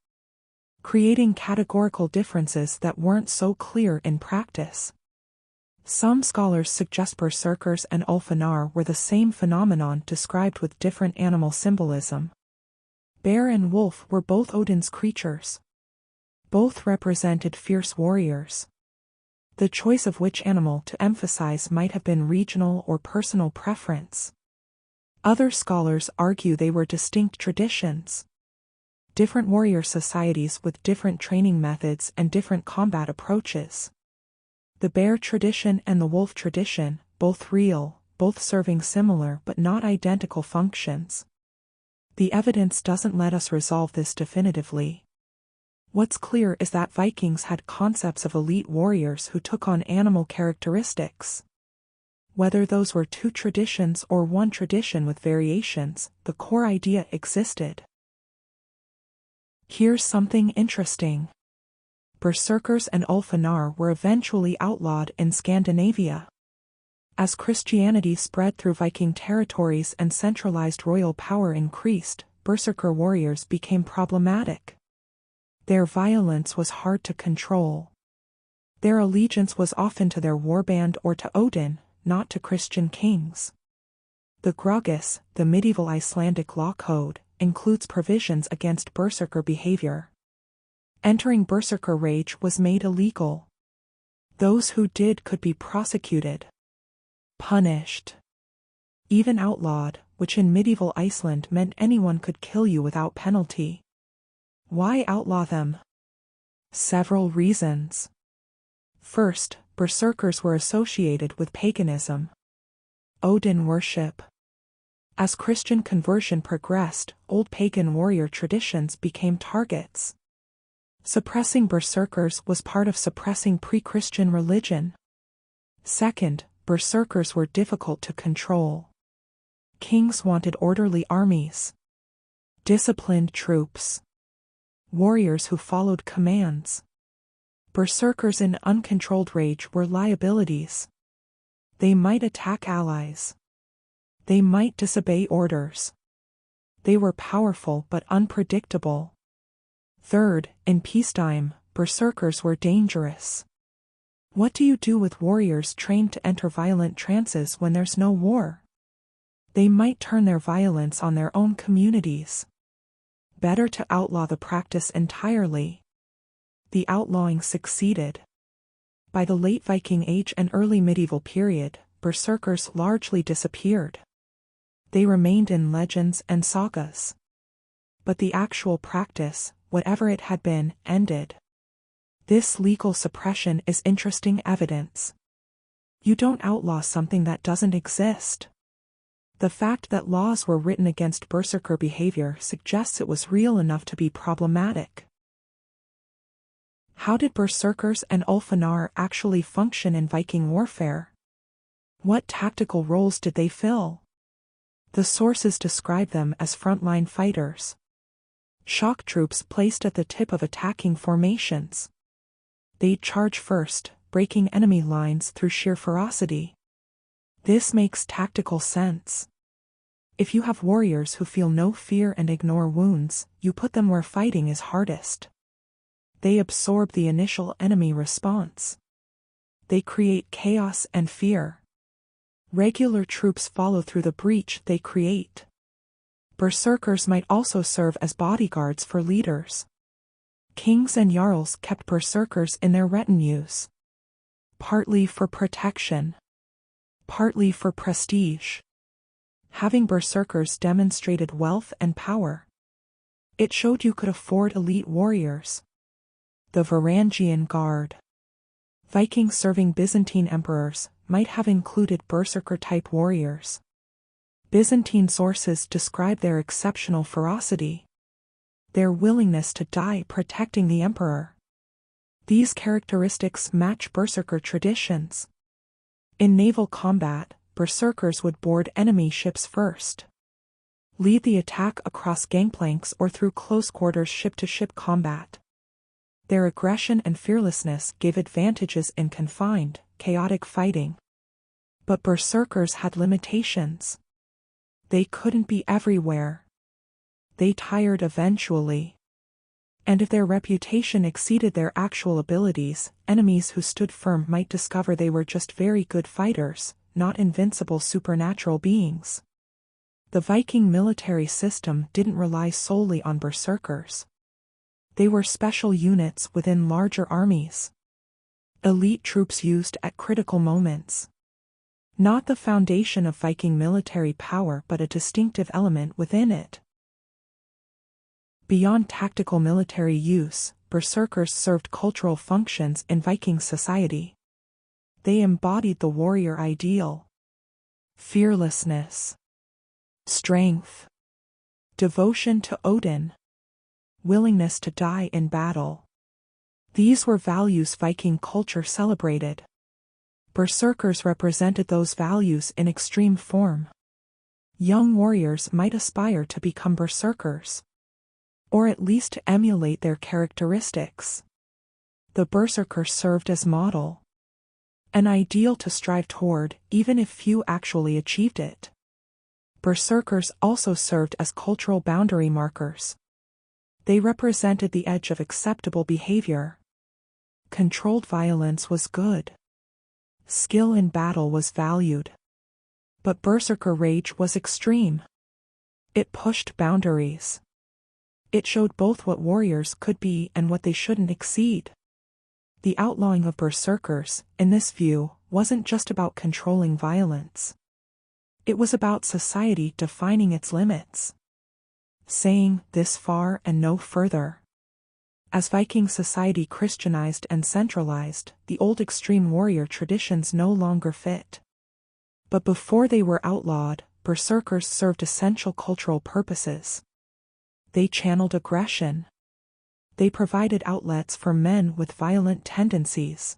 Creating categorical differences that weren't so clear in practice. Some scholars suggest berserkers and Ulfanar were the same phenomenon described with different animal symbolism. Bear and wolf were both Odin's creatures. Both represented fierce warriors. The choice of which animal to emphasize might have been regional or personal preference. Other scholars argue they were distinct traditions. Different warrior societies with different training methods and different combat approaches. The bear tradition and the wolf tradition, both real, both serving similar but not identical functions. The evidence doesn't let us resolve this definitively. What's clear is that Vikings had concepts of elite warriors who took on animal characteristics. Whether those were two traditions or one tradition with variations, the core idea existed. Here's something interesting. Berserkers and Ulfanar were eventually outlawed in Scandinavia. As Christianity spread through Viking territories and centralized royal power increased, berserker warriors became problematic. Their violence was hard to control. Their allegiance was often to their warband or to Odin, not to Christian kings. The Grugis, the medieval Icelandic law code, includes provisions against berserker behavior. Entering berserker rage was made illegal. Those who did could be prosecuted. Punished. Even outlawed, which in medieval Iceland meant anyone could kill you without penalty. Why outlaw them? Several reasons. First, berserkers were associated with paganism. Odin worship. As Christian conversion progressed, old pagan warrior traditions became targets. Suppressing berserkers was part of suppressing pre-Christian religion. Second, berserkers were difficult to control. Kings wanted orderly armies, disciplined troops, warriors who followed commands. Berserkers in uncontrolled rage were liabilities. They might attack allies. They might disobey orders. They were powerful but unpredictable. Third, in peacetime, berserkers were dangerous. What do you do with warriors trained to enter violent trances when there's no war? They might turn their violence on their own communities. Better to outlaw the practice entirely. The outlawing succeeded. By the late Viking Age and early medieval period, berserkers largely disappeared. They remained in legends and sagas. But the actual practice, whatever it had been, ended. This legal suppression is interesting evidence. You don't outlaw something that doesn't exist. The fact that laws were written against berserker behavior suggests it was real enough to be problematic. How did berserkers and ulfanar actually function in Viking warfare? What tactical roles did they fill? The sources describe them as frontline fighters. Shock troops placed at the tip of attacking formations. They'd charge first, breaking enemy lines through sheer ferocity. This makes tactical sense. If you have warriors who feel no fear and ignore wounds, you put them where fighting is hardest. They absorb the initial enemy response. They create chaos and fear. Regular troops follow through the breach they create. Berserkers might also serve as bodyguards for leaders. Kings and jarls kept berserkers in their retinues. Partly for protection. Partly for prestige. Having berserkers demonstrated wealth and power. It showed you could afford elite warriors. The Varangian Guard. Vikings serving Byzantine emperors might have included berserker-type warriors. Byzantine sources describe their exceptional ferocity. Their willingness to die protecting the emperor. These characteristics match berserker traditions. In naval combat, berserkers would board enemy ships first. Lead the attack across gangplanks or through close-quarters ship-to-ship combat. Their aggression and fearlessness gave advantages in confined, chaotic fighting. But berserkers had limitations. They couldn't be everywhere. They tired eventually. And if their reputation exceeded their actual abilities, enemies who stood firm might discover they were just very good fighters, not invincible supernatural beings. The Viking military system didn't rely solely on berserkers. They were special units within larger armies. Elite troops used at critical moments. Not the foundation of Viking military power but a distinctive element within it. Beyond tactical military use, berserkers served cultural functions in Viking society. They embodied the warrior ideal. Fearlessness. Strength. Devotion to Odin. Willingness to die in battle. These were values Viking culture celebrated. Berserkers represented those values in extreme form. Young warriors might aspire to become berserkers. Or at least to emulate their characteristics. The berserker served as model. An ideal to strive toward, even if few actually achieved it. Berserkers also served as cultural boundary markers. They represented the edge of acceptable behavior. Controlled violence was good. Skill in battle was valued. But berserker rage was extreme. It pushed boundaries. It showed both what warriors could be and what they shouldn't exceed. The outlawing of berserkers, in this view, wasn't just about controlling violence. It was about society defining its limits. Saying, this far and no further. As Viking society Christianized and centralized, the old extreme warrior traditions no longer fit. But before they were outlawed, berserkers served essential cultural purposes. They channeled aggression. They provided outlets for men with violent tendencies.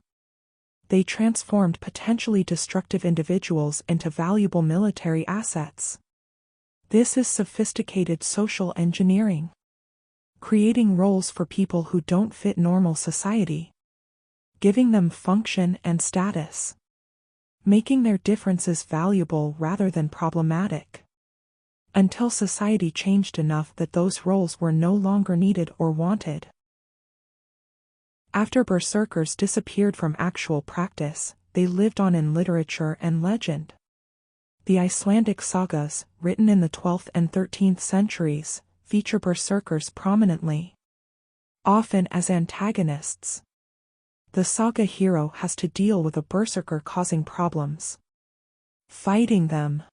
They transformed potentially destructive individuals into valuable military assets. This is sophisticated social engineering. Creating roles for people who don't fit normal society. Giving them function and status. Making their differences valuable rather than problematic. Until society changed enough that those roles were no longer needed or wanted. After berserkers disappeared from actual practice, they lived on in literature and legend. The Icelandic sagas, written in the 12th and 13th centuries, feature berserkers prominently. Often as antagonists. The saga hero has to deal with a berserker causing problems. Fighting them.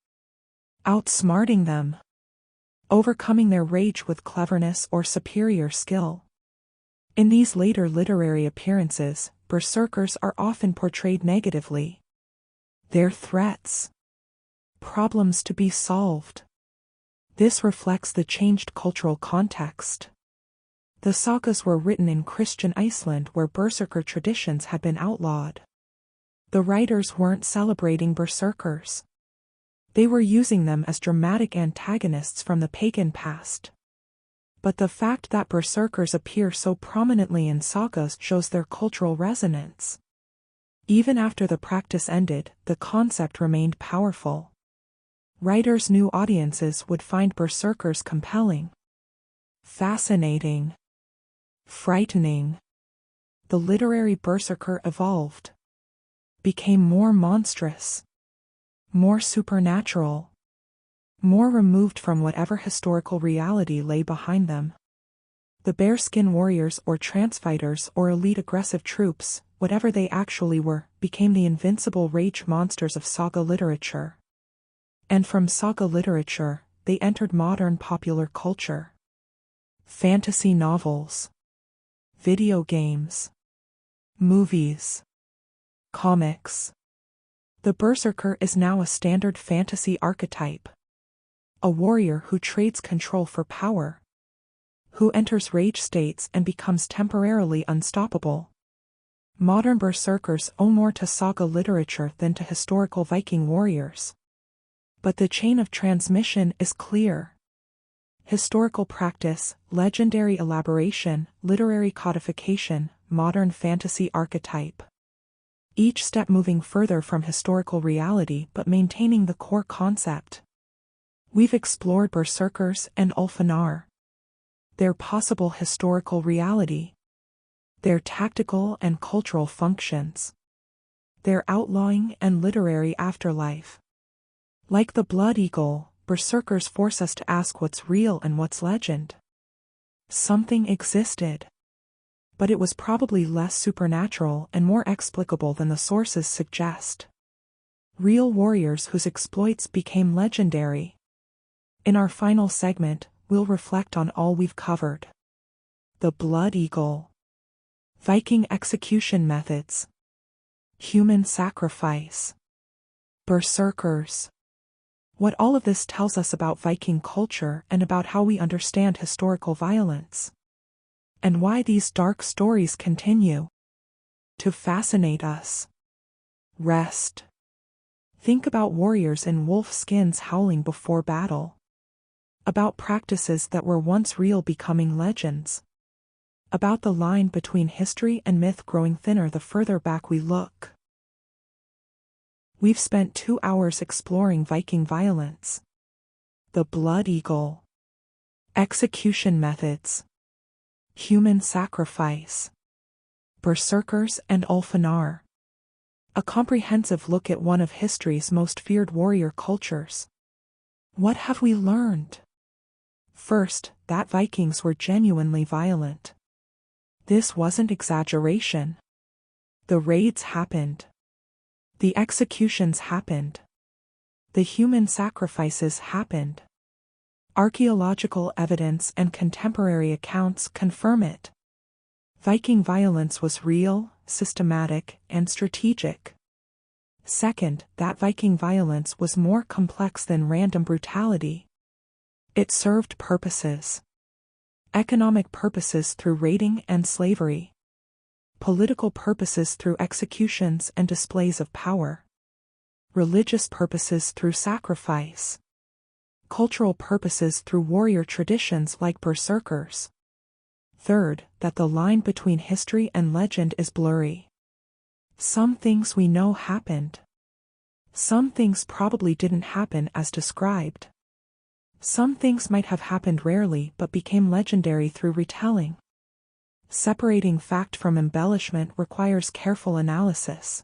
Outsmarting them. Overcoming their rage with cleverness or superior skill. In these later literary appearances, berserkers are often portrayed negatively. They're threats. Problems to be solved. This reflects the changed cultural context. The sagas were written in Christian Iceland where berserker traditions had been outlawed. The writers weren't celebrating berserkers. They were using them as dramatic antagonists from the pagan past. But the fact that berserkers appear so prominently in sagas shows their cultural resonance. Even after the practice ended, the concept remained powerful. Writers knew audiences would find berserkers compelling, fascinating, frightening. The literary berserker evolved, became more monstrous, more supernatural, more removed from whatever historical reality lay behind them. The bearskin warriors or trance fighters or elite aggressive troops, whatever they actually were, became the invincible rage monsters of saga literature. And from saga literature, they entered modern popular culture. Fantasy novels, video games, movies, comics. The berserker is now a standard fantasy archetype. A warrior who trades control for power. Who enters rage states and becomes temporarily unstoppable. Modern berserkers owe more to saga literature than to historical Viking warriors. But the chain of transmission is clear. Historical practice, legendary elaboration, literary codification, modern fantasy archetype. Each step moving further from historical reality but maintaining the core concept. We've explored berserkers and Ulfanar. Their possible historical reality. Their tactical and cultural functions. Their outlawing and literary afterlife. Like the blood eagle, berserkers force us to ask what's real and what's legend. Something existed. But it was probably less supernatural and more explicable than the sources suggest. Real warriors whose exploits became legendary. In our final segment, we'll reflect on all we've covered. The blood eagle. Viking execution methods. Human sacrifice. Berserkers. What all of this tells us about Viking culture and about how we understand historical violence. And why these dark stories continue to fascinate us. Rest. Think about warriors in wolf skins howling before battle. About practices that were once real becoming legends. About the line between history and myth growing thinner the further back we look. We've spent 2 hours exploring Viking violence. The blood eagle. Execution methods. Human sacrifice. Berserkers and Ulfanar. A comprehensive look at one of history's most feared warrior cultures. What have we learned? First, that Vikings were genuinely violent. This wasn't exaggeration. The raids happened. The executions happened. The human sacrifices happened. Archaeological evidence and contemporary accounts confirm it. Viking violence was real, systematic, and strategic. Second, that Viking violence was more complex than random brutality. It served purposes. Economic purposes through raiding and slavery. political purposes through executions and displays of power, religious purposes through sacrifice, cultural purposes through warrior traditions like Berserkers. Third, that the line between history and legend is blurry. Some things we know happened. Some things probably didn't happen as described. Some things might have happened rarely but became legendary through retelling. Separating fact from embellishment requires careful analysis.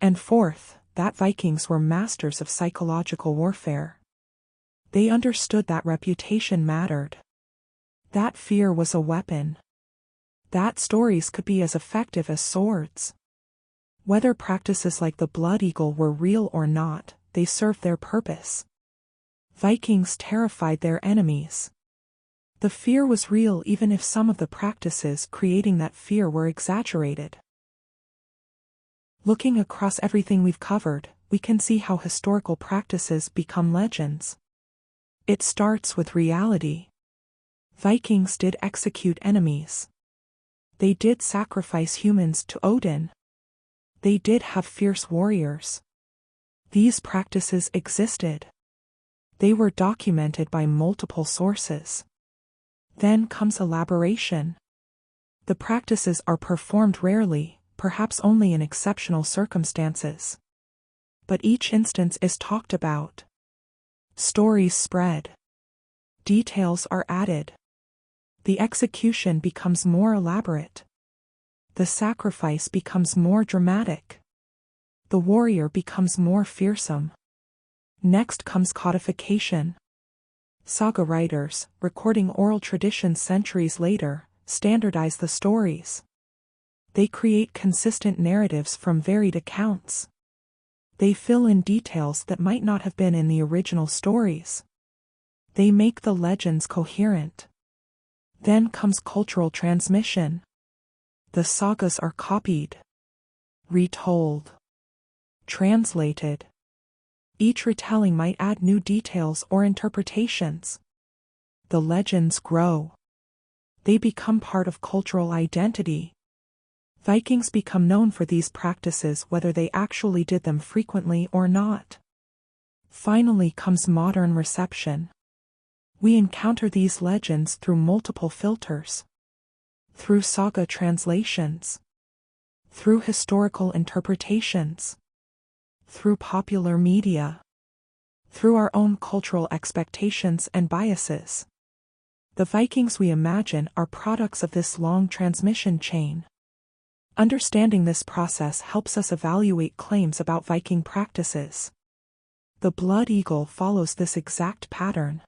And fourth, that Vikings were masters of psychological warfare. They understood that reputation mattered. That fear was a weapon. That stories could be as effective as swords. Whether practices like the blood eagle were real or not, they served their purpose. Vikings terrified their enemies. The fear was real even if some of the practices creating that fear were exaggerated. Looking across everything we've covered, we can see how historical practices become legends. It starts with reality. Vikings did execute enemies. They did sacrifice humans to Odin. They did have fierce warriors. These practices existed. They were documented by multiple sources. Then comes elaboration. The practices are performed rarely, perhaps only in exceptional circumstances. But each instance is talked about. Stories spread. Details are added. The execution becomes more elaborate. The sacrifice becomes more dramatic. The warrior becomes more fearsome. Next comes codification. Saga writers, recording oral traditions centuries later, standardize the stories. They create consistent narratives from varied accounts. They fill in details that might not have been in the original stories. They make the legends coherent. Then comes cultural transmission. The sagas are copied, retold, translated. Each retelling might add new details or interpretations. The legends grow. They become part of cultural identity. Vikings become known for these practices whether they actually did them frequently or not. Finally comes modern reception. We encounter these legends through multiple filters. Through saga translations. Through historical interpretations. Through popular media. Through our own cultural expectations and biases. The Vikings we imagine are products of this long transmission chain. Understanding this process helps us evaluate claims about Viking practices. The blood eagle follows this exact pattern.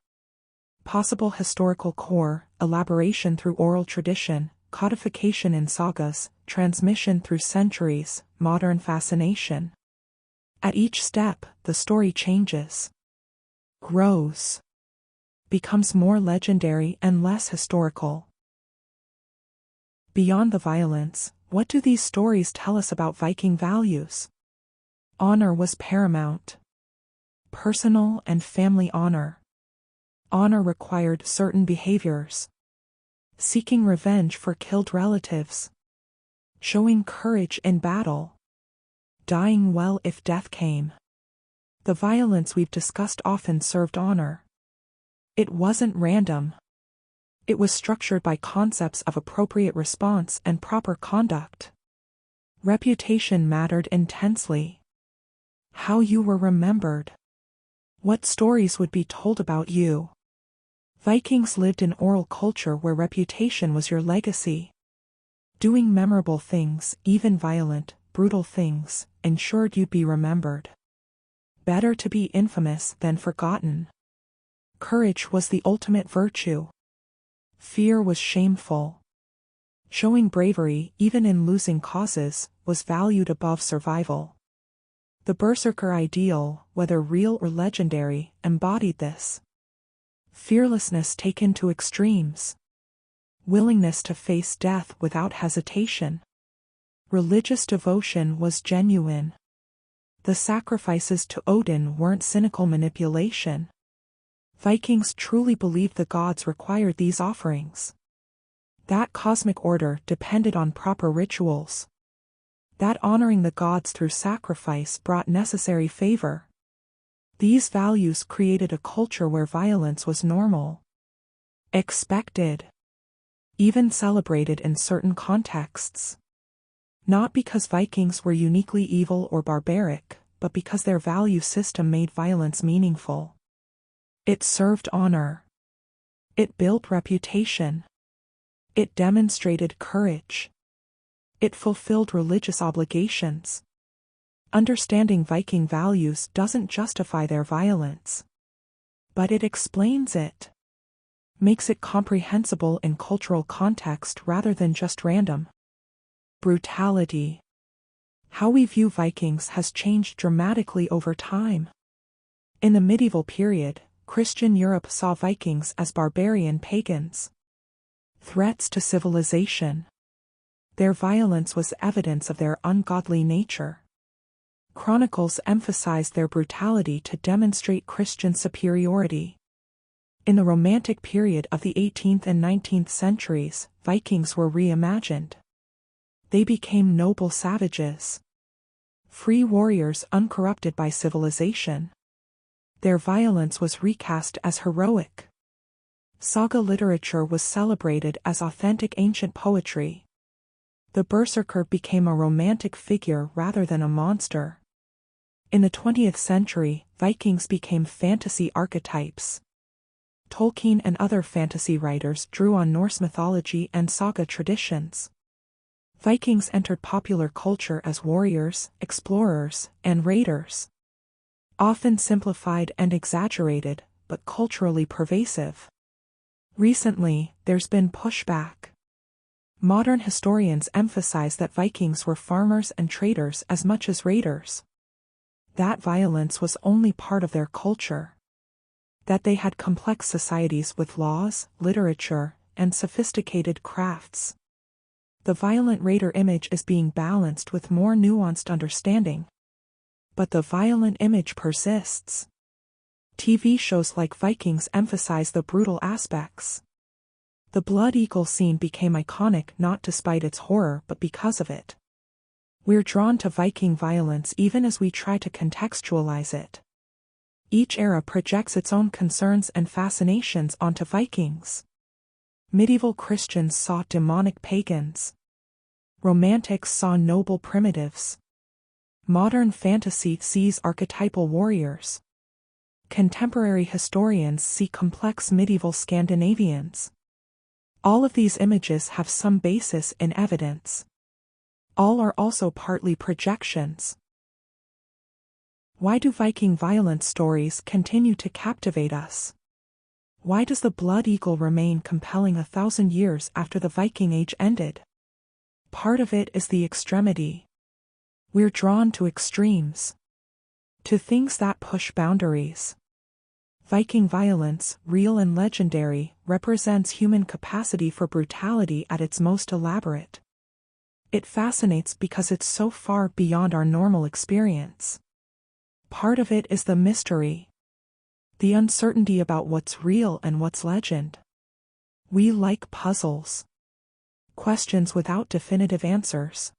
Possible historical core, elaboration through oral tradition, codification in sagas, transmission through centuries, modern fascination. At each step, the story changes, grows, becomes more legendary and less historical. Beyond the violence, what do these stories tell us about Viking values? Honor was paramount. Personal and family honor. Honor required certain behaviors. Seeking revenge for killed relatives. Showing courage in battle. Dying well if death came. The violence we've discussed often served honor. It wasn't random. It was structured by concepts of appropriate response and proper conduct. Reputation mattered intensely. How you were remembered. What stories would be told about you. Vikings lived in oral culture where reputation was your legacy. Doing memorable things, even violent, brutal things, ensured you'd be remembered. Better to be infamous than forgotten. Courage was the ultimate virtue. Fear was shameful. Showing bravery, even in losing causes, was valued above survival. The Berserker ideal, whether real or legendary, embodied this. Fearlessness taken to extremes. Willingness to face death without hesitation. Religious devotion was genuine. The sacrifices to Odin weren't cynical manipulation. Vikings truly believed the gods required these offerings. That cosmic order depended on proper rituals. That honoring the gods through sacrifice brought necessary favor. These values created a culture where violence was normal, expected, even celebrated in certain contexts. Not because Vikings were uniquely evil or barbaric, but because their value system made violence meaningful. It served honor. It built reputation. It demonstrated courage. It fulfilled religious obligations. Understanding Viking values doesn't justify their violence, but it explains it, makes it comprehensible in cultural context rather than just random. Brutality. How we view Vikings has changed dramatically over time. In the medieval period, Christian Europe saw Vikings as barbarian pagans, threats to civilization. Their violence was evidence of their ungodly nature. Chronicles emphasized their brutality to demonstrate Christian superiority. In the Romantic period of the 18th and 19th centuries, Vikings were reimagined. They became noble savages, free warriors uncorrupted by civilization. Their violence was recast as heroic. Saga literature was celebrated as authentic ancient poetry. The Berserker became a romantic figure rather than a monster. In the 20th century, Vikings became fantasy archetypes. Tolkien and other fantasy writers drew on Norse mythology and saga traditions. Vikings entered popular culture as warriors, explorers, and raiders. Often simplified and exaggerated, but culturally pervasive. Recently, there's been pushback. Modern historians emphasize that Vikings were farmers and traders as much as raiders. That violence was only part of their culture. That they had complex societies with laws, literature, and sophisticated crafts. The violent raider image is being balanced with more nuanced understanding. But the violent image persists. TV shows like Vikings emphasize the brutal aspects. The blood eagle scene became iconic not despite its horror but because of it. We're drawn to Viking violence even as we try to contextualize it. Each era projects its own concerns and fascinations onto Vikings. Medieval Christians saw demonic pagans. Romantics saw noble primitives. Modern fantasy sees archetypal warriors. Contemporary historians see complex medieval Scandinavians. All of these images have some basis in evidence. All are also partly projections. Why do Viking violence stories continue to captivate us? Why does the blood eagle remain compelling 1,000 years after the Viking Age ended? Part of it is the extremity. We're drawn to extremes. To things that push boundaries. Viking violence, real and legendary, represents human capacity for brutality at its most elaborate. It fascinates because it's so far beyond our normal experience. Part of it is the mystery. The uncertainty about what's real and what's legend. We like puzzles. Questions without definitive answers.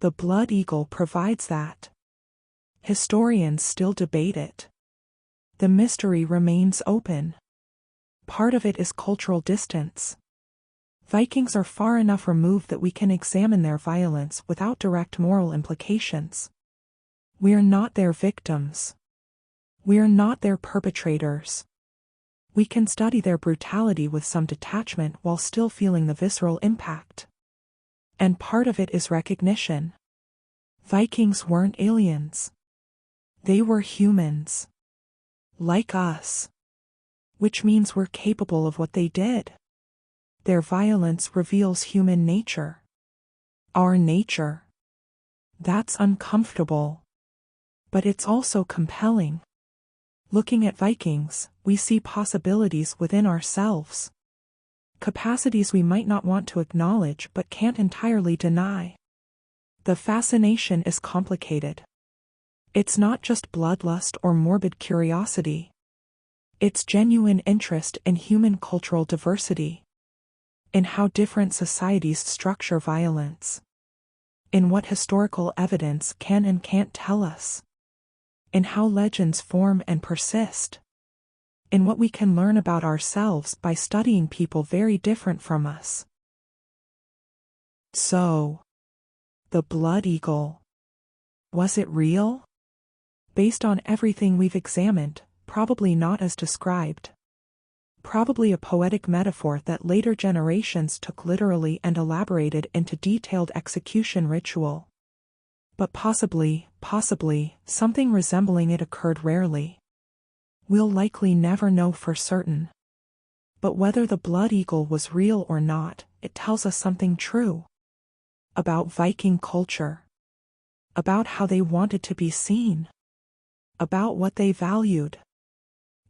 The blood eagle provides that. Historians still debate it. The mystery remains open. Part of it is cultural distance. Vikings are far enough removed that we can examine their violence without direct moral implications. We are not their victims. We are not their perpetrators. We can study their brutality with some detachment while still feeling the visceral impact. And part of it is recognition. Vikings weren't aliens. They were humans. Like us. Which means we're capable of what they did. Their violence reveals human nature. Our nature. That's uncomfortable. But it's also compelling. Looking at Vikings, we see possibilities within ourselves. Capacities we might not want to acknowledge but can't entirely deny. The fascination is complicated. It's not just bloodlust or morbid curiosity. It's genuine interest in human cultural diversity. in how different societies structure violence, in what historical evidence can and can't tell us, in how legends form and persist, in what we can learn about ourselves by studying people very different from us. So, the blood eagle. Was it real? Based on everything we've examined, probably not as described. Probably a poetic metaphor that later generations took literally and elaborated into detailed execution ritual. But possibly, something resembling it occurred rarely. We'll likely never know for certain. But whether the blood eagle was real or not, it tells us something true. About Viking culture. About how they wanted to be seen. About what they valued.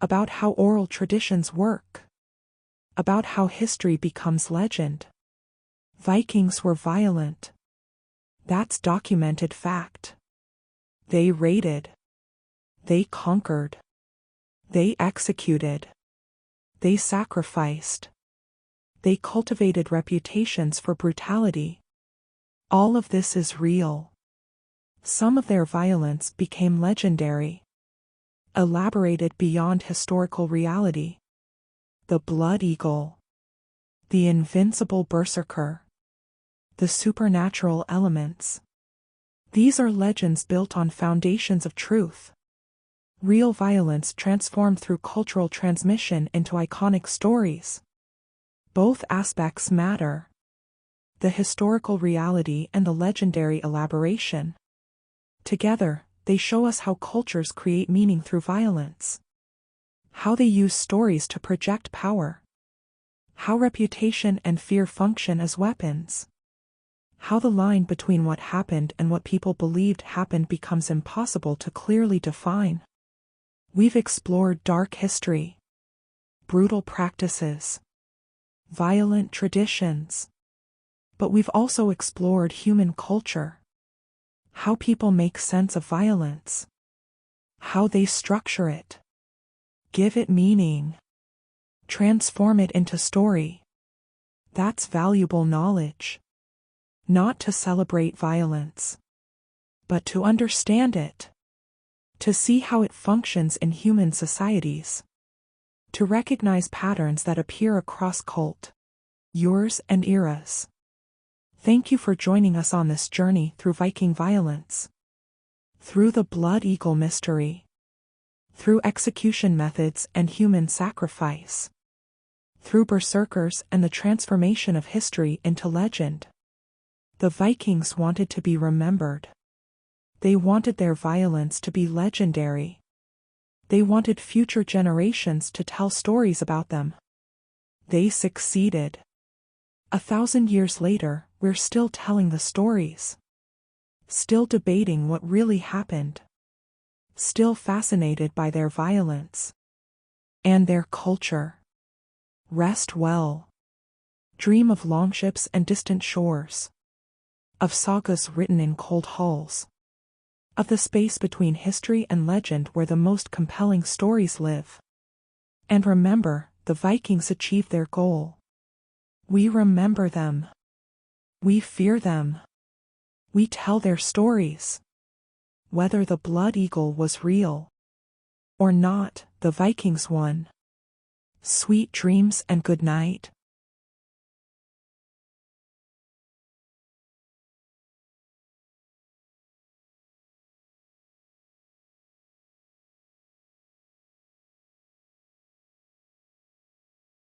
About how oral traditions work. About how history becomes legend. Vikings were violent. That's documented fact. They raided. They conquered. They executed. They sacrificed. They cultivated reputations for brutality. All of this is real. Some of their violence became legendary. Elaborated beyond historical reality. The blood eagle. The invincible berserker. The supernatural elements. These are legends built on foundations of truth. Real violence transformed through cultural transmission into iconic stories. Both aspects matter. The historical reality and the legendary elaboration. Together, they show us how cultures create meaning through violence. How they use stories to project power. How reputation and fear function as weapons. How the line between what happened and what people believed happened becomes impossible to clearly define. We've explored dark history, brutal practices, violent traditions. But we've also explored human culture. How people make sense of violence. How they structure it. Give it meaning. Transform it into story. That's valuable knowledge. Not to celebrate violence, but to understand it. To see how it functions in human societies. To recognize patterns that appear across yours and eras. Thank you for joining us on this journey through Viking violence. Through the blood eagle mystery. Through execution methods and human sacrifice. Through berserkers and the transformation of history into legend. The Vikings wanted to be remembered. They wanted their violence to be legendary. They wanted future generations to tell stories about them. They succeeded. 1,000 years later, we're still telling the stories. Still debating what really happened. Still fascinated by their violence. And their culture. Rest well. Dream of longships and distant shores. Of sagas written in cold halls. Of the space between history and legend where the most compelling stories live. And remember, the Vikings achieved their goal. We remember them. We fear them. We tell their stories. Whether the blood eagle was real or not, the Vikings won. Sweet dreams and good night.